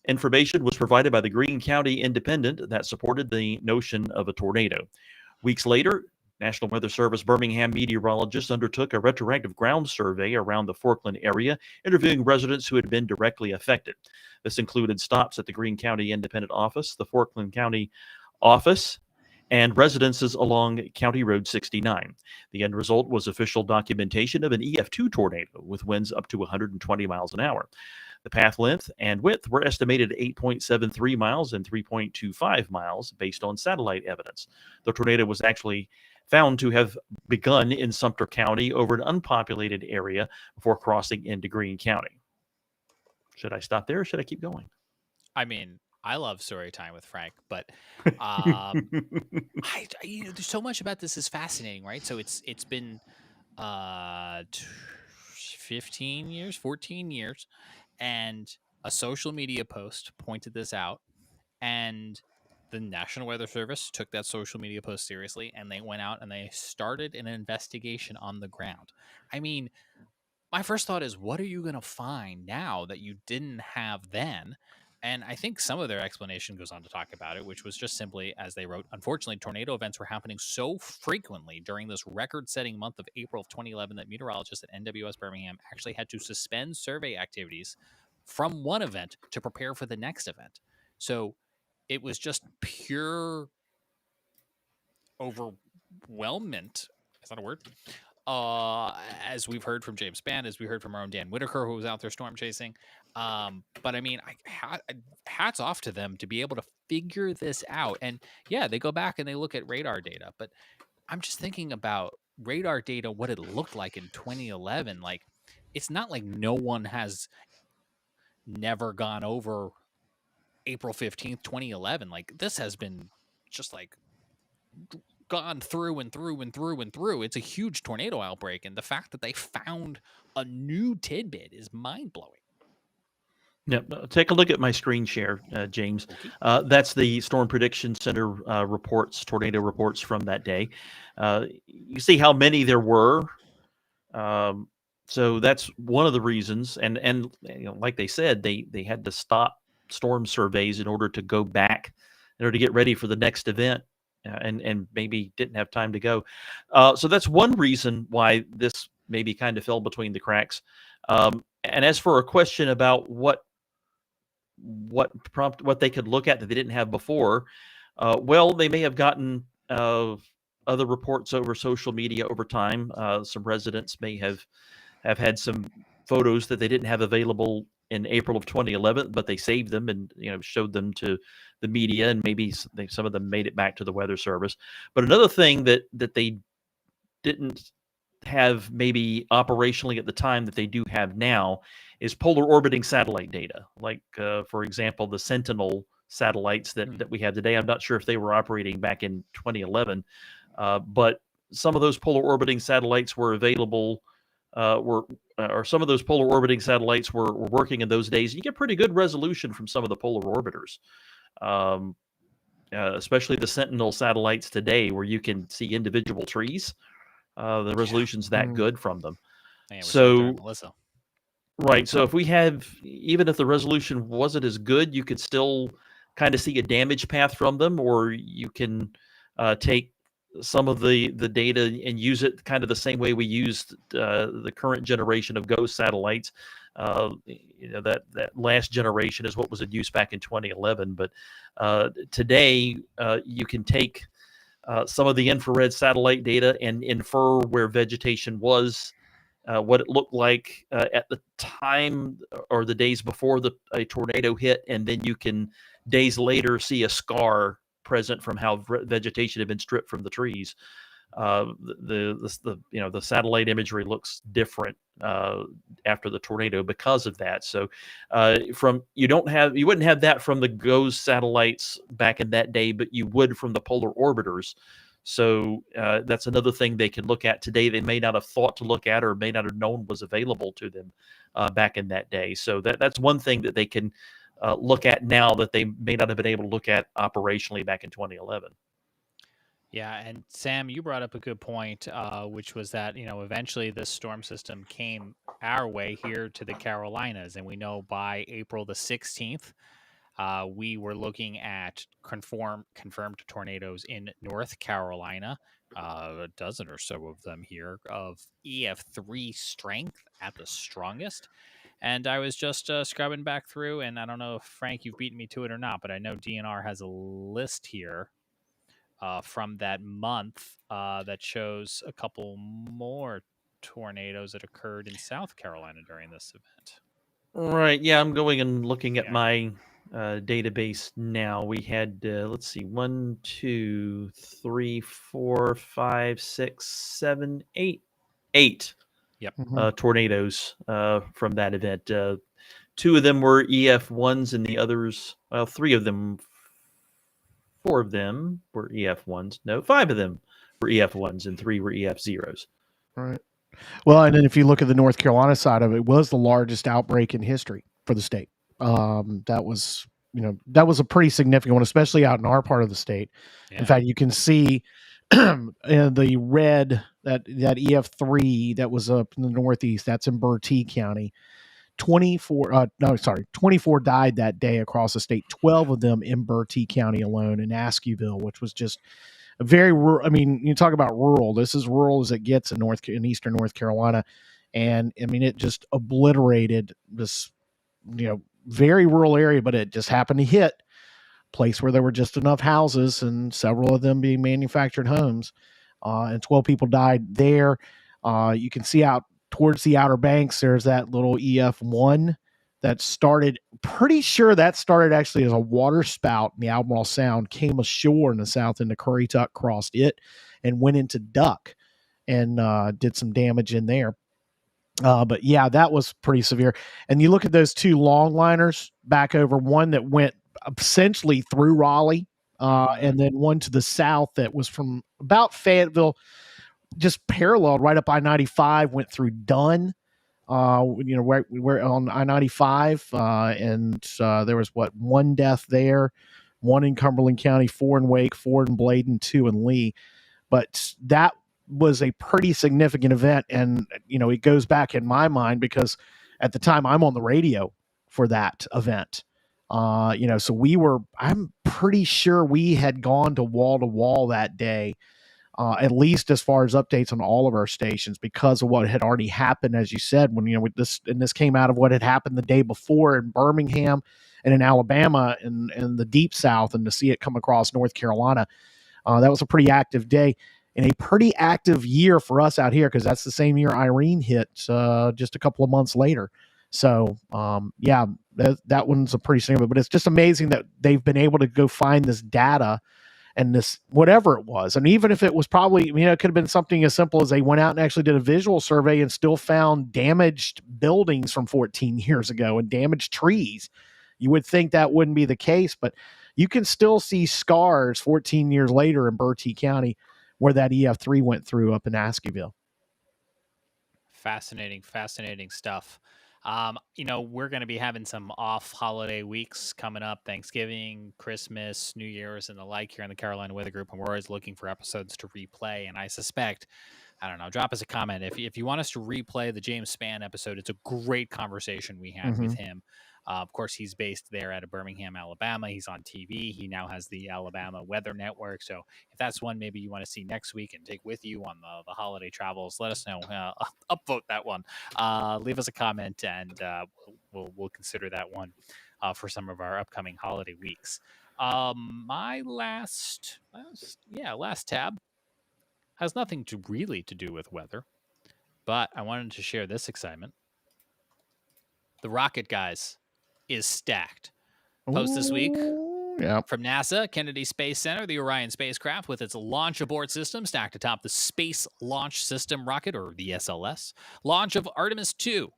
information was provided by the Greene County Independent that supported the notion of a tornado. Weeks later, National Weather Service Birmingham meteorologists undertook a retroactive ground survey around the Forkland area, interviewing residents who had been directly affected. This included stops at the Greene County Independent office, the Forkland County office, and residences along County Road 69. The end result was official documentation of an EF2 tornado with winds up to 120 miles an hour. The path length and width were estimated at 8.73 miles and 3.25 miles based on satellite evidence. The tornado was actually found to have begun in Sumter County over an unpopulated area before crossing into Greene County. Should I stop there or should I keep going? I mean, I love story time with Frank, but there's so much about this is fascinating, right? So it's been 15 years, 14 years, and a social media post pointed this out, and the National Weather Service took that social media post seriously, and they went out and they started an investigation on the ground. I mean, my first thought is, what are you going to find now that you didn't have then? And I think some of their explanation goes on to talk about it, which was just simply, as they wrote, unfortunately, tornado events were happening so frequently during this record-setting month of April of 2011 that meteorologists at NWS Birmingham actually had to suspend survey activities from one event to prepare for the next event. So it was just pure overwhelmment. Is that a word? As we've heard from James Spann, as we heard from our own Dan Whitaker, who was out there storm chasing. But I mean, hats off to them to be able to figure this out. And yeah, they go back and they look at radar data, but I'm just thinking about radar data, what it looked like in 2011. Like, it's not like no one has never gone over April 15th, 2011. Like, this has been just like gone through and through and through and through. It's a huge tornado outbreak, and the fact that they found a new tidbit is mind-blowing. Yep. Take a look at my screen share, James. Okay. That's the Storm Prediction Center reports, tornado reports from that day. You see how many there were. So that's one of the reasons. And you know, like they said, they had to stop storm surveys in order to go back, in order to get ready for the next event. And maybe didn't have time to go. So that's one reason why this maybe kind of fell between the cracks. And as for a question about what they could look at that they didn't have before, well, they may have gotten other reports over social media over time. Some residents may have had some photos that they didn't have available in April of 2011, but they saved them and showed them to the media, and maybe some of them made it back to the Weather Service. But another thing that they didn't have maybe operationally at the time that they do have now is polar orbiting satellite data. Like, for example, the Sentinel satellites that we have today. I'm not sure if they were operating back in 2011, but some of those polar orbiting satellites were available. Some of those polar orbiting satellites were working in those days. You get pretty good resolution from some of the polar orbiters, especially the Sentinel satellites today, where you can see individual trees. The resolution's that good from them. So, right. So if we have, even if the resolution wasn't as good, you could still kind of see a damage path from them, or you can take some of the data and use it kind of the same way we used the current generation of GOES satellites. That last generation is what was in use back in 2011. But today, you can take some of the infrared satellite data and infer where vegetation was, what it looked like at the time or the days before a tornado hit, and then you can days later see a scar present from how vegetation had been stripped from the trees. The satellite imagery looks different after the tornado because of that. So you wouldn't have that from the GOES satellites back in that day, but you would from the polar orbiters. So that's another thing they can look at today. They may not have thought to look at or may not have known was available to them back in that day. So that's one thing that they can look at now that they may not have been able to look at operationally back in 2011. Yeah, and Sam, you brought up a good point, which was that, eventually this storm system came our way here to the Carolinas, and we know by April the 16th, we were looking at confirmed tornadoes in North Carolina, a dozen or so of them here, of EF3 strength at the strongest. And I was just scrubbing back through, and I don't know if, Frank, you've beaten me to it or not, but I know DNR has a list here from that month that shows a couple more tornadoes that occurred in South Carolina during this event. Right. Yeah, I'm going and looking at my database now. We had, let's see, 1, 2, 3, 4, 5, 6, 7, 8. Yep. Tornadoes from that event. 2 of them were EF1s and the others, 3 of them, 4 of them were EF1s. No, 5 of them were EF1s and 3 were EF0s. Right. Well, and then if you look at the North Carolina side of it, was the largest outbreak in history for the state. That was a pretty significant one, especially out in our part of the state. Yeah. In fact, you can see the red, that EF3 that was up in the Northeast, that's in Bertie County. 24 died that day across the state, 12 of them in Bertie County alone, in Askewyl, which was just a very rural. I mean, you talk about rural. This is rural as it gets in eastern North Carolina. And I mean, it just obliterated this, very rural area, but it just happened to hit a place where there were just enough houses, and several of them being manufactured homes. And 12 people died there. You can see out towards the Outer Banks, there's that little EF1 that started, pretty sure that started actually as a water spout in the Albemarle Sound, came ashore in the south into Currituck, crossed it, and went into Duck and did some damage in there. But yeah, that was pretty severe. And you look at those 2 longliners back over, one that went essentially through Raleigh, and then one to the south that was from about Fayetteville, just paralleled right up I-95, went through Dunn, we're on I-95, and there was 1 death there, 1 in Cumberland County, 4 in Wake, 4 in Bladen, 2 in Lee. But that was a pretty significant event, and it goes back in my mind because at the time I'm on the radio for that event. So I'm pretty sure we had gone to wall that day. At least as far as updates on all of our stations, because of what had already happened, as you said, when this came out of what had happened the day before in Birmingham and in Alabama and the deep south, and to see it come across North Carolina, that was a pretty active day and a pretty active year for us out here, because that's the same year Irene hit just a couple of months later. So that one's a pretty significant, but it's just amazing that they've been able to go find this data. And this, whatever it was, and even if it was probably, it could have been something as simple as they went out and actually did a visual survey and still found damaged buildings from 14 years ago and damaged trees. You would think that wouldn't be the case, but you can still see scars 14 years later in Bertie County where that EF3 went through up in Askewyl. Fascinating stuff. We're going to be having some off holiday weeks coming up, Thanksgiving, Christmas, New Year's, and the like here on the Carolina Weather Group. And we're always looking for episodes to replay. And I suspect, drop us a comment. If you want us to replay the James Spann episode, it's a great conversation we had with him. Of course, he's based there out of Birmingham, Alabama. He's on TV. He now has the Alabama Weather Network. So if that's one maybe you want to see next week and take with you on the holiday travels, let us know. Upvote that one. Leave us a comment, and we'll consider that one for some of our upcoming holiday weeks. My last tab has nothing to do with weather, but I wanted to share this excitement. The Rocket Guys is stacked. Post this week, Yep. From NASA, Kennedy Space Center, the Orion spacecraft with its launch abort system stacked atop the Space Launch System rocket, or the SLS. Launch of Artemis 2,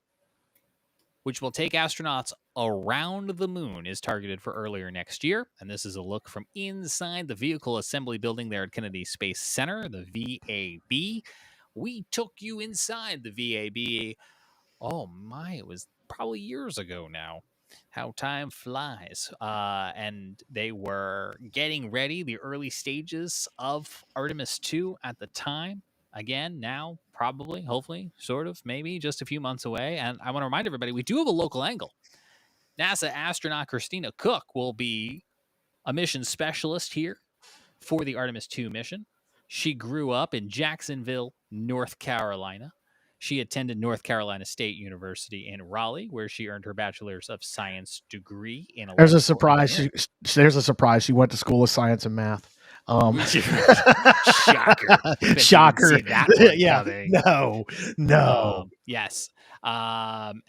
which will take astronauts around the moon, is targeted for earlier next year. And this is a look from inside the vehicle assembly building there at Kennedy Space Center, the VAB. We took you inside the VAB. Oh my, it was probably years ago now. How time flies. And they were getting ready, the early stages of Artemis 2 at the time. Again, now, probably, hopefully, sort of, maybe just a few months away. And I want to remind everybody, we do have a local angle. NASA astronaut Christina Cook will be a mission specialist here for the Artemis 2 mission. She grew up in Jacksonville, North Carolina. She attended North Carolina State University in Raleigh, where she earned her Bachelor's of Science degree in There's a surprise. There's a surprise. She went to School of Science and Math. Shocker. Shocker. Yeah. No. Yes. And,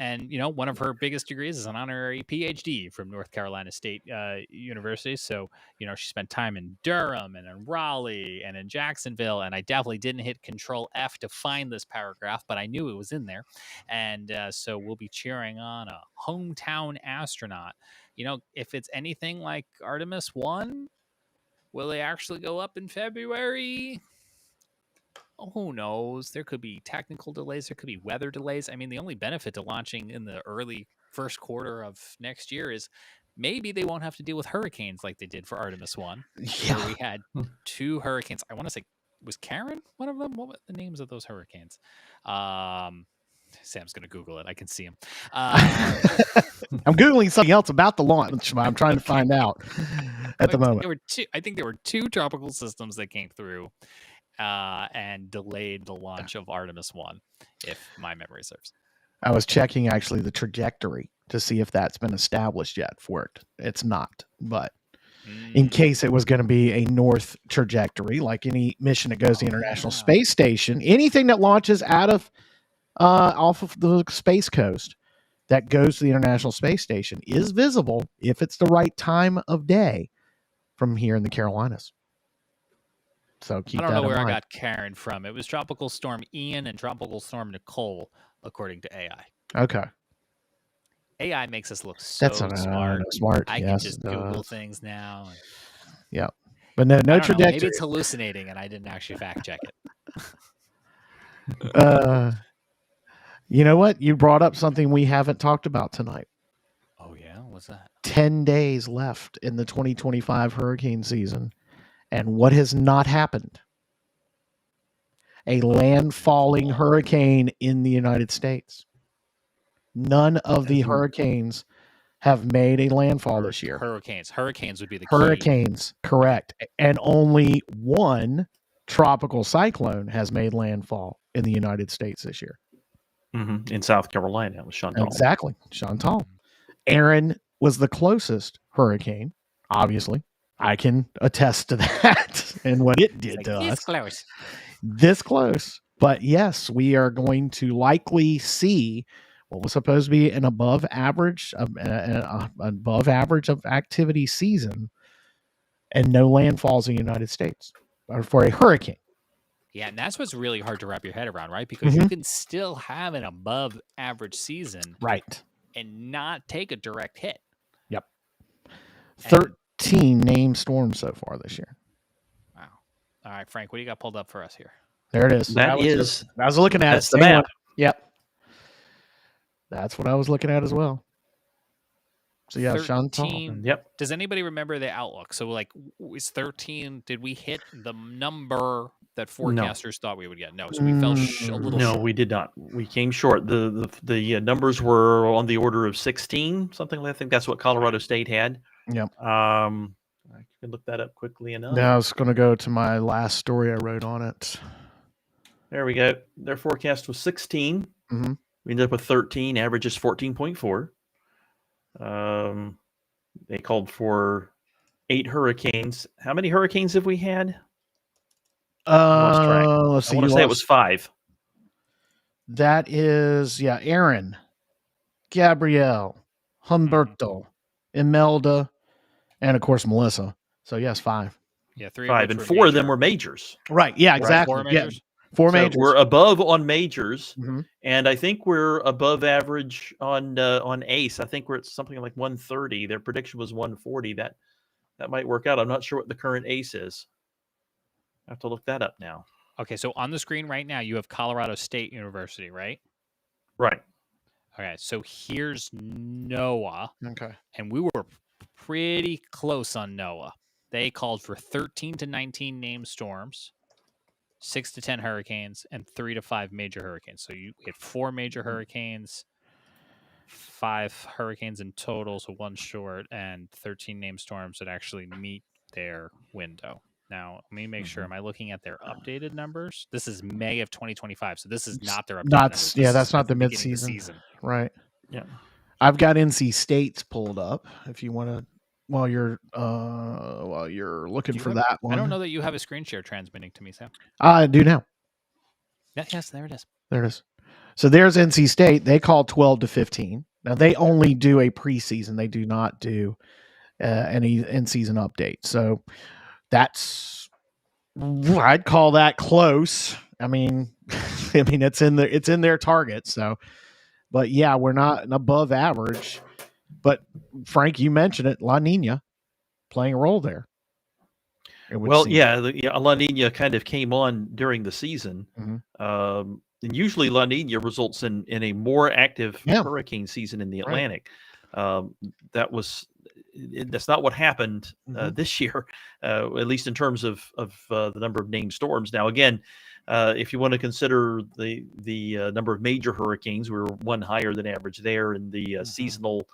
one of her biggest degrees is an honorary PhD from North Carolina State University. So, she spent time in Durham and in Raleigh and in Jacksonville. And I definitely didn't hit Control F to find this paragraph, but I knew it was in there. And so we'll be cheering on a hometown astronaut. If it's anything like Artemis 1, will they actually go up in February? Oh, who knows? There could be technical delays. There could be weather delays. I mean, the only benefit to launching in the early first quarter of next year is maybe they won't have to deal with hurricanes like they did for Artemis 1. Yeah. Where we had 2 hurricanes. I want to say, was Karen one of them? What were the names of those hurricanes? Sam's going to Google it. I can see him. I'm Googling something else about the launch. I'm trying to find out at the moment. I think there were 2 tropical systems that came through and delayed the launch of Artemis 1, if my memory serves. I was checking actually the trajectory to see if that's been established yet for it. It's not, but in case it was going to be a north trajectory, like any mission that goes to the International Space Station, anything that launches out of off of the Space Coast that goes to the International Space Station is visible if it's the right time of day from here in the Carolinas. So keep that in mind. I don't know where I got Karen from. It was Tropical Storm Ian and Tropical Storm Nicole, according to AI. Okay. AI makes us look so smart. I can just Google things now. Yeah. But no trajectory. Maybe it's hallucinating and I didn't actually fact check it. You know what? You brought up something we haven't talked about tonight. Oh, yeah? What's that? 10 days left in the 2025 hurricane season. And what has not happened? A landfalling hurricane in the United States. None of the hurricanes have made a landfall this year. Hurricanes would be the key. Hurricanes, correct. And only one tropical cyclone has made landfall in the United States this year. Mm-hmm. In South Carolina, it was Chantal. Exactly, Chantal. Aaron was the closest hurricane, obviously. I can attest to that and what it did to us. This close. But yes, we are going to likely see what was supposed to be an above average of activity season and no landfalls in the United States or for a hurricane. Yeah, and that's what's really hard to wrap your head around, right? Because you can still have an above average season, right, and not take a direct hit. Yep. 13 named storms so far this year. Wow. All right, Frank, what do you got pulled up for us here? There it is. I was looking at it. The map. Yep. That's what I was looking at as well. So yeah, 13, Chantal. Yep. Does anybody remember the outlook? So like, is 13? Did we hit the number that forecasters thought we would get? No. So we fell a little short. No, we did not. We came short. The numbers were on the order of 16, something like that. I think that's what Colorado State had. Yep. I can look that up quickly enough. Now I was going to go to my last story I wrote on it. There we go. Their forecast was 16. Mm-hmm. We ended up with 13. Average is 14.4. They called for 8 hurricanes. How many hurricanes have we had? Let's see. I want to say it was 5. That is, Aaron, Gabrielle, Humberto, Imelda, And of course, Melissa. So yes, 5. Yeah, 3 5, of and which 4 were of them major. were majors. Right. Yeah, Right. exactly. 4 Yeah. majors. 4 So majors. we're above on majors, Mhm. and I think we're above average on ACE. I think we're at something like 130. Their prediction was 140. That might work out. I'm not sure what the current ACE is. I have to look that up now. Okay, so on the screen right now, you have Colorado State University, right? Right. Okay, so here's NOAA, Okay. and we were pretty close on NOAA. They called for 13 to 19 named storms, 6 to 10 hurricanes, and 3 to 5 major hurricanes. So you had 4 major hurricanes, 5 hurricanes in total, so 1 short, and 13 named storms that actually meet their window. Now, let me make sure. Am I looking at their updated numbers? This is May of 2025, so this is not their updated numbers. Yeah, This that's is not at the beginning of mid-season. Right. Yeah. I've got NC State's pulled up if you want to while you're looking for that one. I don't know that you have a screen share transmitting to me, Sam. I do now. Yes, there it is. There it is. So there's NC State. They call 12 to 15. Now they only do a preseason. They do not do any in-season update. So that's, I'd call that close. I mean, it's in their target. So, but yeah, we're not above average. But Frank, you mentioned it, La Nina playing a role there. Well, yeah, La Nina kind of came on during the season. Mm-hmm. And usually La Nina results in a more active hurricane season in the Atlantic. That's not what happened this year, at least in terms of the number of named storms. Now, again, if you want to consider the number of major hurricanes, we were 1 higher than average there in the seasonal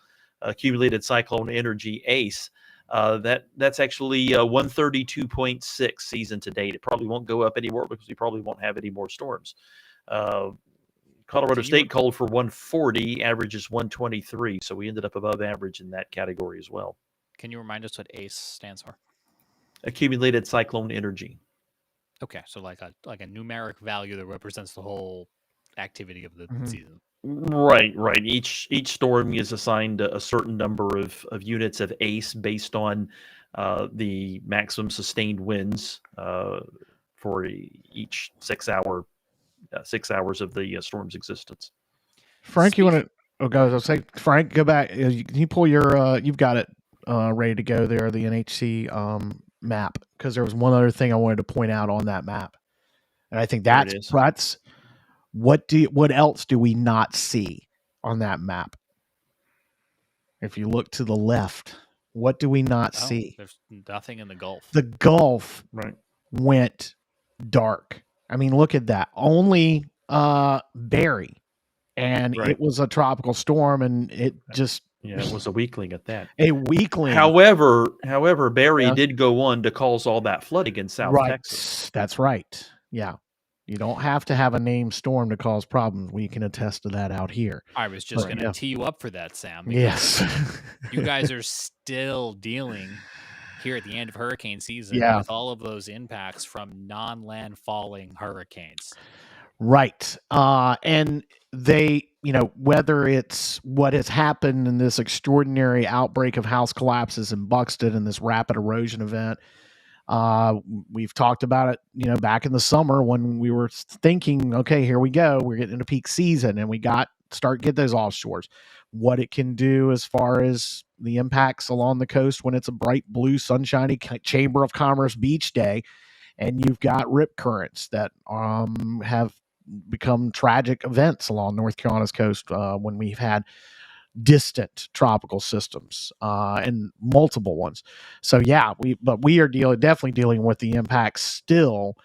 accumulated cyclone energy ACE. That's actually 132.6 season to date. It probably won't go up anymore because we probably won't have any more storms. Colorado State called for 140, average is 123, so we ended up above average in that category as well. Can you remind us what ACE stands for? Accumulated cyclone energy. Okay, so like a numeric value that represents the whole activity of the season. Right. Each storm is assigned a certain number of units of ACE based on the maximum sustained winds for each 6 hours of the storm's existence. Frank, you want to? Oh, guys, I'll say, Frank, go back. Can you pull your? You've got it ready to go there, the NHC map, because there was one other thing I wanted to point out on that map, and I think that's what else do we not see on that map? If you look to the left, what do we not see? There's nothing in the Gulf. The Gulf went dark. I mean, look at that. Only Barry, and it was a tropical storm, and it just it was a weakling at that. A weakling. However, Barry did go on to cause all that flooding in South Texas. That's right. Yeah. You don't have to have a named storm to cause problems. We can attest to that out here. I was just going to tee you up for that, Sam. Yes. You guys are still dealing here at the end of hurricane season with all of those impacts from non-land falling hurricanes. Right. And they, whether it's what has happened in this extraordinary outbreak of house collapses in Buxton and this rapid erosion event, we've talked about it, back in the summer when we were thinking, okay, here we go. We're getting into peak season and we get those offshores. What it can do as far as the impacts along the coast when it's a bright blue, sunshiny Chamber of Commerce beach day, and you've got rip currents that have become tragic events along North Carolina's coast when we've had distant tropical systems and multiple ones. So we are definitely dealing with the impacts still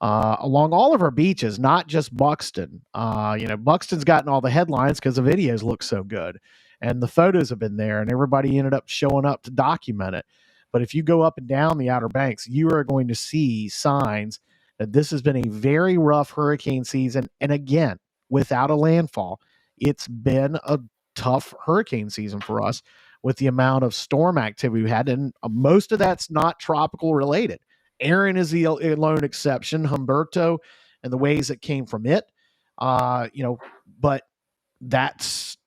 along all of our beaches, not just Buxton. Buxton's gotten all the headlines because the videos look so good and the photos have been there and everybody ended up showing up to document it. But if you go up and down the Outer Banks, you are going to see signs that this has been a very rough hurricane season. And again, without a landfall, it's been a tough hurricane season for us with the amount of storm activity we had. And most of that's not tropical related. Aaron is the lone exception, Humberto and the waves that came from it, but that's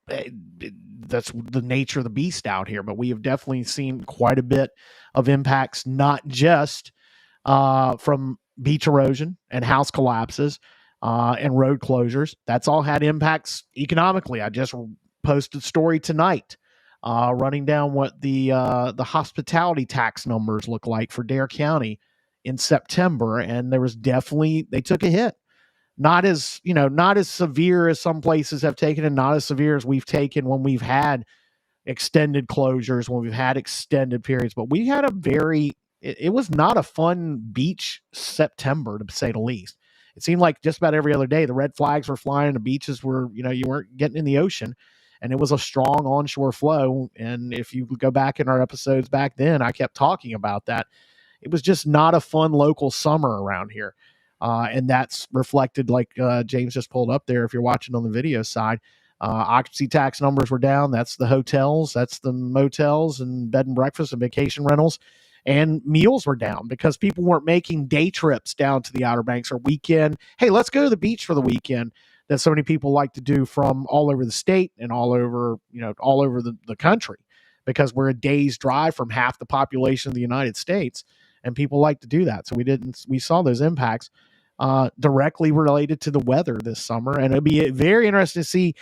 that's the nature of the beast out here. But we have definitely seen quite a bit of impacts, not just from beach erosion and house collapses and road closures. That's all had impacts economically. I just posted a story tonight running down what the hospitality tax numbers look like for Dare County in September, and there was definitely, they took a hit. Not as severe as some places have taken, and not as severe as we've taken when we've had extended closures, when we've had extended periods. But we had it was not a fun beach September, to say the least. It seemed like just about every other day the red flags were flying, the beaches were, you weren't getting in the ocean, and it was a strong onshore flow. And if you go back in our episodes back then, I kept talking about that. It was just not a fun local summer around here. And that's reflected, like James just pulled up there, if you're watching on the video side. Occupancy tax numbers were down. That's the hotels, that's the motels and bed and breakfast and vacation rentals. And meals were down because people weren't making day trips down to the Outer Banks or weekend. Hey, let's go to the beach for the weekend, that so many people like to do from all over the state and all over the country, because we're a day's drive from half the population of the United States, and people like to do that. So we saw those impacts directly related to the weather this summer. And it'll be very interesting to see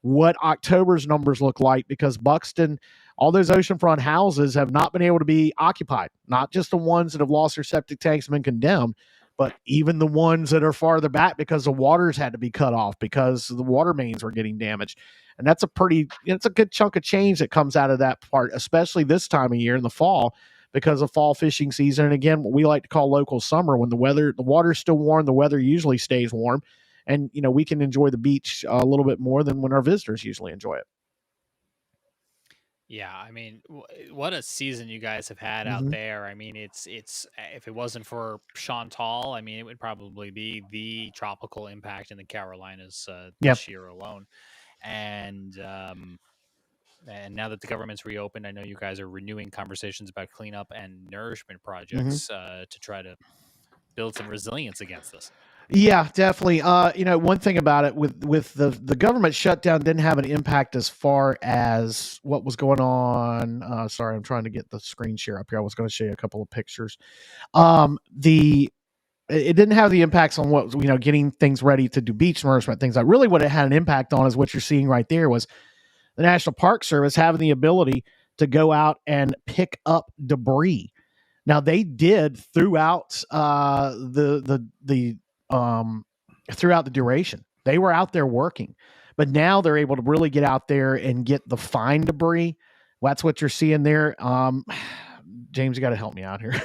what October's numbers look like, because Buxton, all those oceanfront houses have not been able to be occupied. Not just the ones that have lost their septic tanks and been condemned, but even the ones that are farther back because the waters had to be cut off because the water mains were getting damaged. And that's it's a good chunk of change that comes out of that part, especially this time of year in the fall, because of fall fishing season. And again, what we like to call local summer, when the water's still warm, the weather usually stays warm, and we can enjoy the beach a little bit more than when our visitors usually enjoy it. Yeah, I mean, what a season you guys have had out there. I mean, it's if it wasn't for Chantal, I mean, it would probably be the tropical impact in the Carolinas this year alone. And now that the government's reopened, I know you guys are renewing conversations about cleanup and nourishment projects to try to build some resilience against this. Yeah, definitely. One thing about it with the government shutdown didn't have an impact as far as what was going on. Sorry, I'm trying to get the screen share up here. I was going to show you a couple of pictures. It didn't have the impacts on what, getting things ready to do beach nourishment, things like. Really what it had an impact on is what you're seeing right there, was the National Park Service having the ability to go out and pick up debris. Now they did throughout throughout the duration. They were out there working, but now they're able to really get out there and get the fine debris. Well, that's what you're seeing there. James, you got to help me out here.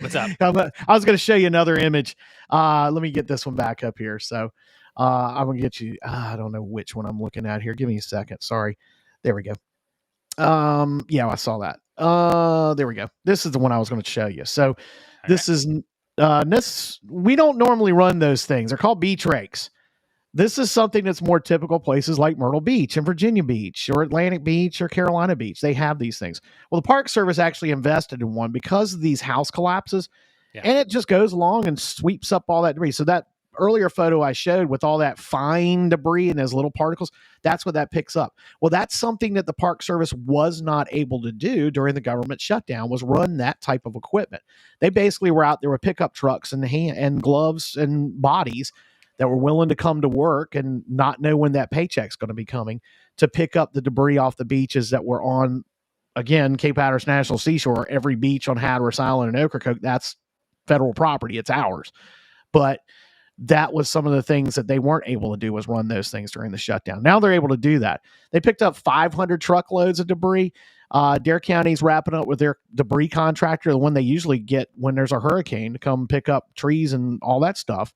What's up? I was going to show you another image. Let me get this one back up here. So I'm going to get you. I don't know which one I'm looking at here. Give me a second. Sorry. There we go. Yeah, I saw that. There we go. This is the one I was going to show you. So this is we don't normally run those things. They're called beach rakes. This is something that's more typical places like Myrtle Beach and Virginia Beach or Atlantic Beach or Carolina Beach. They have these things. Well, the Park Service actually invested in one because of these house collapses, and it just goes along and sweeps up all that debris. So that earlier photo I showed with all that fine debris and those little particles, that's what that picks up. Well, that's something that the Park Service was not able to do during the government shutdown, was run that type of equipment. They basically were out there with pickup trucks and gloves and bodies that were willing to come to work and not know when that paycheck's going to be coming, to pick up the debris off the beaches that were on, again, Cape Hatteras National Seashore. Every beach on Hatteras Island and Ocracoke, that's federal property. It's ours. But that was some of the things that they weren't able to do, was run those things during the shutdown. Now they're able to do that. They picked up 500 truckloads of debris. Dare County's wrapping up with their debris contractor, the one they usually get when there's a hurricane, to come pick up trees and all that stuff.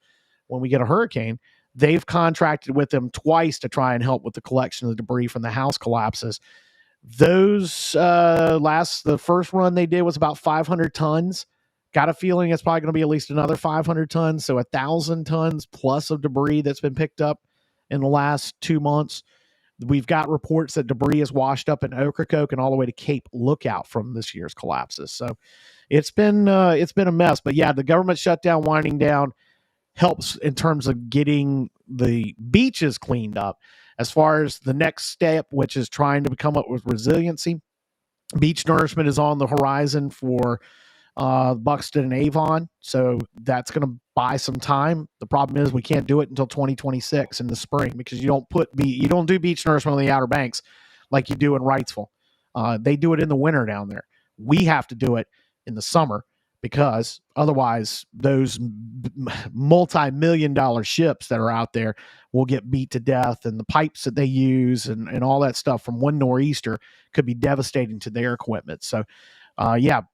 When we get a hurricane, they've contracted with them twice to try and help with the collection of the debris from the house collapses. Those the first run they did was about 500 tons. Got a feeling it's probably going to be at least another 500 tons. So 1,000 tons plus of debris that's been picked up in the last 2 months. We've got reports that debris is washed up in Ocracoke and all the way to Cape Lookout from this year's collapses. So it's been a mess. But yeah, the government shutdown winding down helps in terms of getting the beaches cleaned up. As far as the next step, which is trying to come up with resiliency, beach nourishment is on the horizon for Buxton and Avon. So that's going to buy some time. The problem is we can't do it until 2026 in the spring because you don't do beach nourishment on the Outer Banks like you do in Wrightsville. They do it in the winter down there. We have to do it in the summer because otherwise those multi-million-dollar ships that are out there will get beat to death, and the pipes that they use and all that stuff from one nor'easter could be devastating to their equipment. So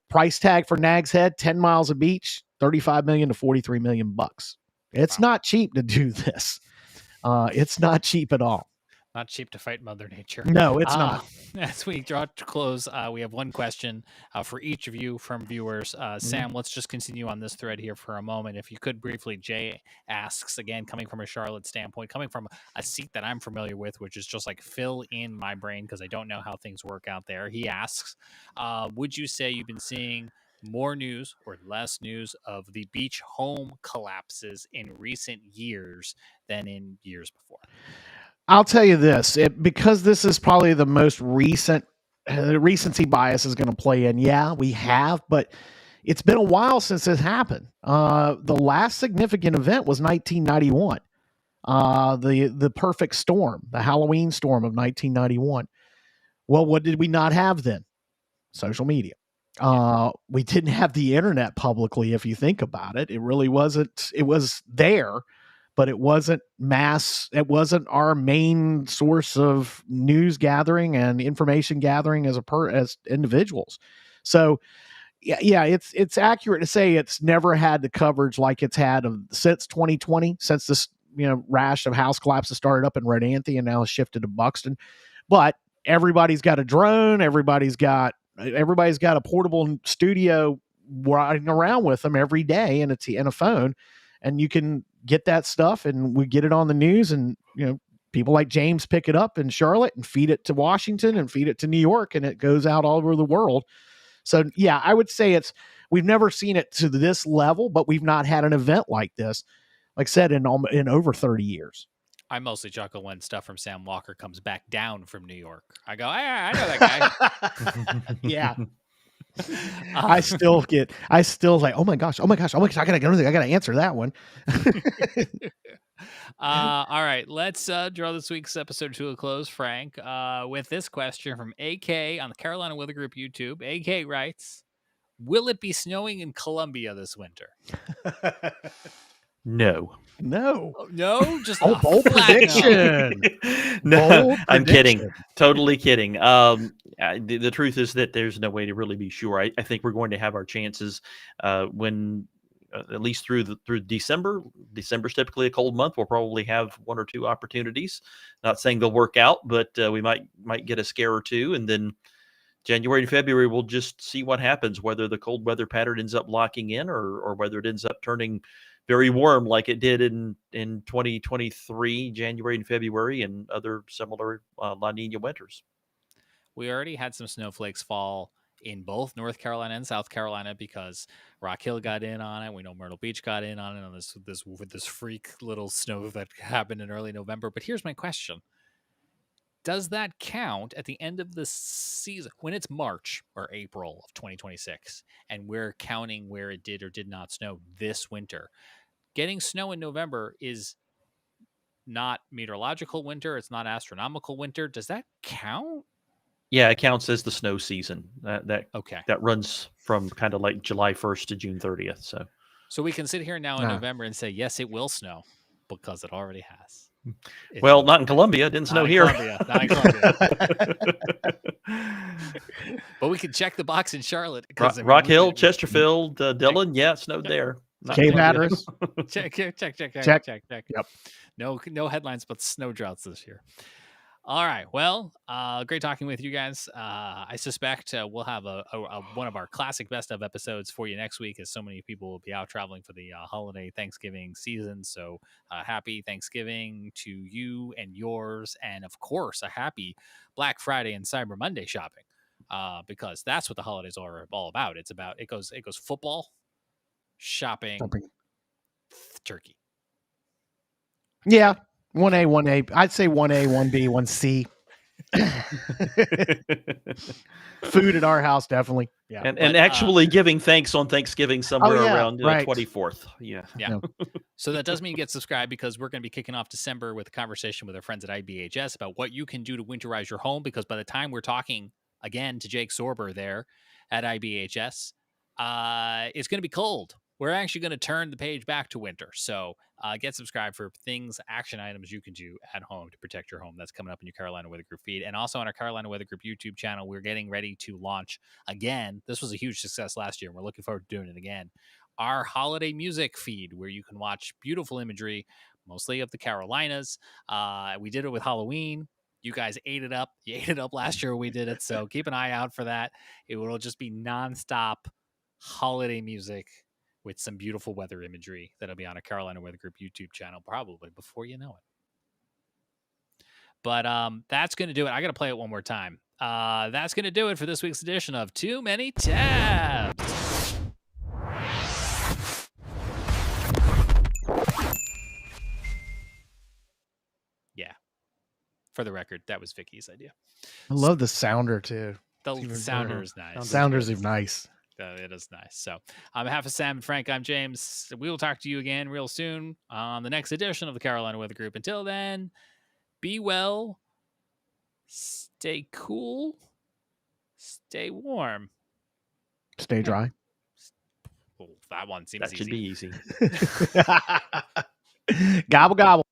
price tag for Nag's Head, 10 miles of beach, $35 million to $43 million bucks. It's not cheap to do this. It's not cheap at all. Not cheap to fight Mother Nature. No, it's not. As we draw to close, we have one question for each of you from viewers. Sam, let's just continue on this thread here for a moment. If you could briefly, Jay asks, again, coming from a Charlotte standpoint, coming from a seat that I'm familiar with, which is just like fill in my brain because I don't know how things work out there. He asks, would you say you've been seeing more news or less news of the beach home collapses in recent years than in years before? I'll tell you this, because this is probably the most recent, the recency bias is going to play in. Yeah, we have, but it's been a while since it happened. The last significant event was 1991, the perfect storm, the Halloween storm of 1991. Well, what did we not have then? Social media. We didn't have the internet publicly, if you think about it. It really wasn't. It was there, but it wasn't mass. It wasn't our main source of news gathering and information gathering as individuals. So, yeah, it's accurate to say it's never had the coverage like it's had since 2020, since this rash of house collapses started up in Rodanthe and now has shifted to Buxton. But everybody's got a drone. Everybody's got a portable studio riding around with them every day and a phone, and you can get that stuff and we get it on the news, and people like James pick it up in Charlotte and feed it to Washington and feed it to New York, and it goes out all over the world. So yeah, I would say we've never seen it to this level, but we've not had an event like this, like I said, in over 30 years. I mostly chuckle when stuff from Sam Walker comes back down from New York. I go, I know that guy. Yeah. I still like, oh my gosh, I gotta answer that one. All right, let's draw this week's episode to a close, Frank, with this question from AK on the Carolina Weather Group YouTube. AK writes, will it be snowing in Columbia this winter? No. Just bold prediction. No, I'm kidding. Totally kidding. The truth is that there's no way to really be sure. I think we're going to have our chances when at least through December. December's typically a cold month. We'll probably have one or two opportunities. Not saying they'll work out, but we might get a scare or two, and then January and February we'll just see what happens. Whether the cold weather pattern ends up locking in, or whether it ends up turning very warm like it did in 2023, January and February, and other similar La Nina winters. We already had some snowflakes fall in both North Carolina and South Carolina because Rock Hill got in on it. We know Myrtle Beach got in on it on this freak little snow that happened in early November. But here's my question. Does that count at the end of the season when it's March or April of 2026 and we're counting where it did or did not snow this winter? Getting snow in November is not meteorological winter. It's not astronomical winter. Does that count? Yeah, it counts as the snow season. That runs from kind of like July 1st to June 30th. So we can sit here now in November and say, yes, it will snow because it already has. Not in Columbia. It didn't snow here. Not in Columbia. But we can check the box in Charlotte. Rock Hill, Chesterfield, Dillon. Yeah, it snowed there. Cave Hatteras. Check. Yep. No headlines, but snow droughts this year. All right. Well, great talking with you guys. I suspect we'll have a one of our classic best of episodes for you next week, as so many people will be out traveling for the holiday Thanksgiving season. So happy Thanksgiving to you and yours, and of course a happy Black Friday and Cyber Monday shopping, because that's what the holidays are all about. It goes football, shopping. Turkey. Yeah. 1A, 1A. I'd say 1A, 1B, 1C. Food at our house, definitely. Yeah. And actually giving thanks on Thanksgiving somewhere around the 24th. Yeah. So that does mean get subscribed, because we're going to be kicking off December with a conversation with our friends at IBHS about what you can do to winterize your home, because by the time we're talking again to Jake Sorber there at IBHS, it's going to be cold. We're actually going to turn the page back to winter. So get subscribed for things, action items you can do at home to protect your home. That's coming up in your Carolina Weather Group feed. And also on our Carolina Weather Group YouTube channel, we're getting ready to launch again. This was a huge success last year, and we're looking forward to doing it again. Our holiday music feed, where you can watch beautiful imagery, mostly of the Carolinas. We did it with Halloween. You guys ate it up. You ate it up last year when we did it. So keep an eye out for that. It will just be nonstop holiday music with some beautiful weather imagery that'll be on a Carolina Weather Group YouTube channel probably before you know it. But that's going to do it. I got to play it one more time. That's going to do it for this week's edition of Too Many Tabs. Yeah. For the record, that was Vicky's idea. I love the sounder too. The sounder is nice. Sounders is nice. It is nice. So on behalf of Sam and Frank, I'm James. We will talk to you again real soon on the next edition of the Carolina Weather Group. Until then, be well, stay cool, stay warm, stay dry. That one seems easy. That should be easy. Gobble, gobble.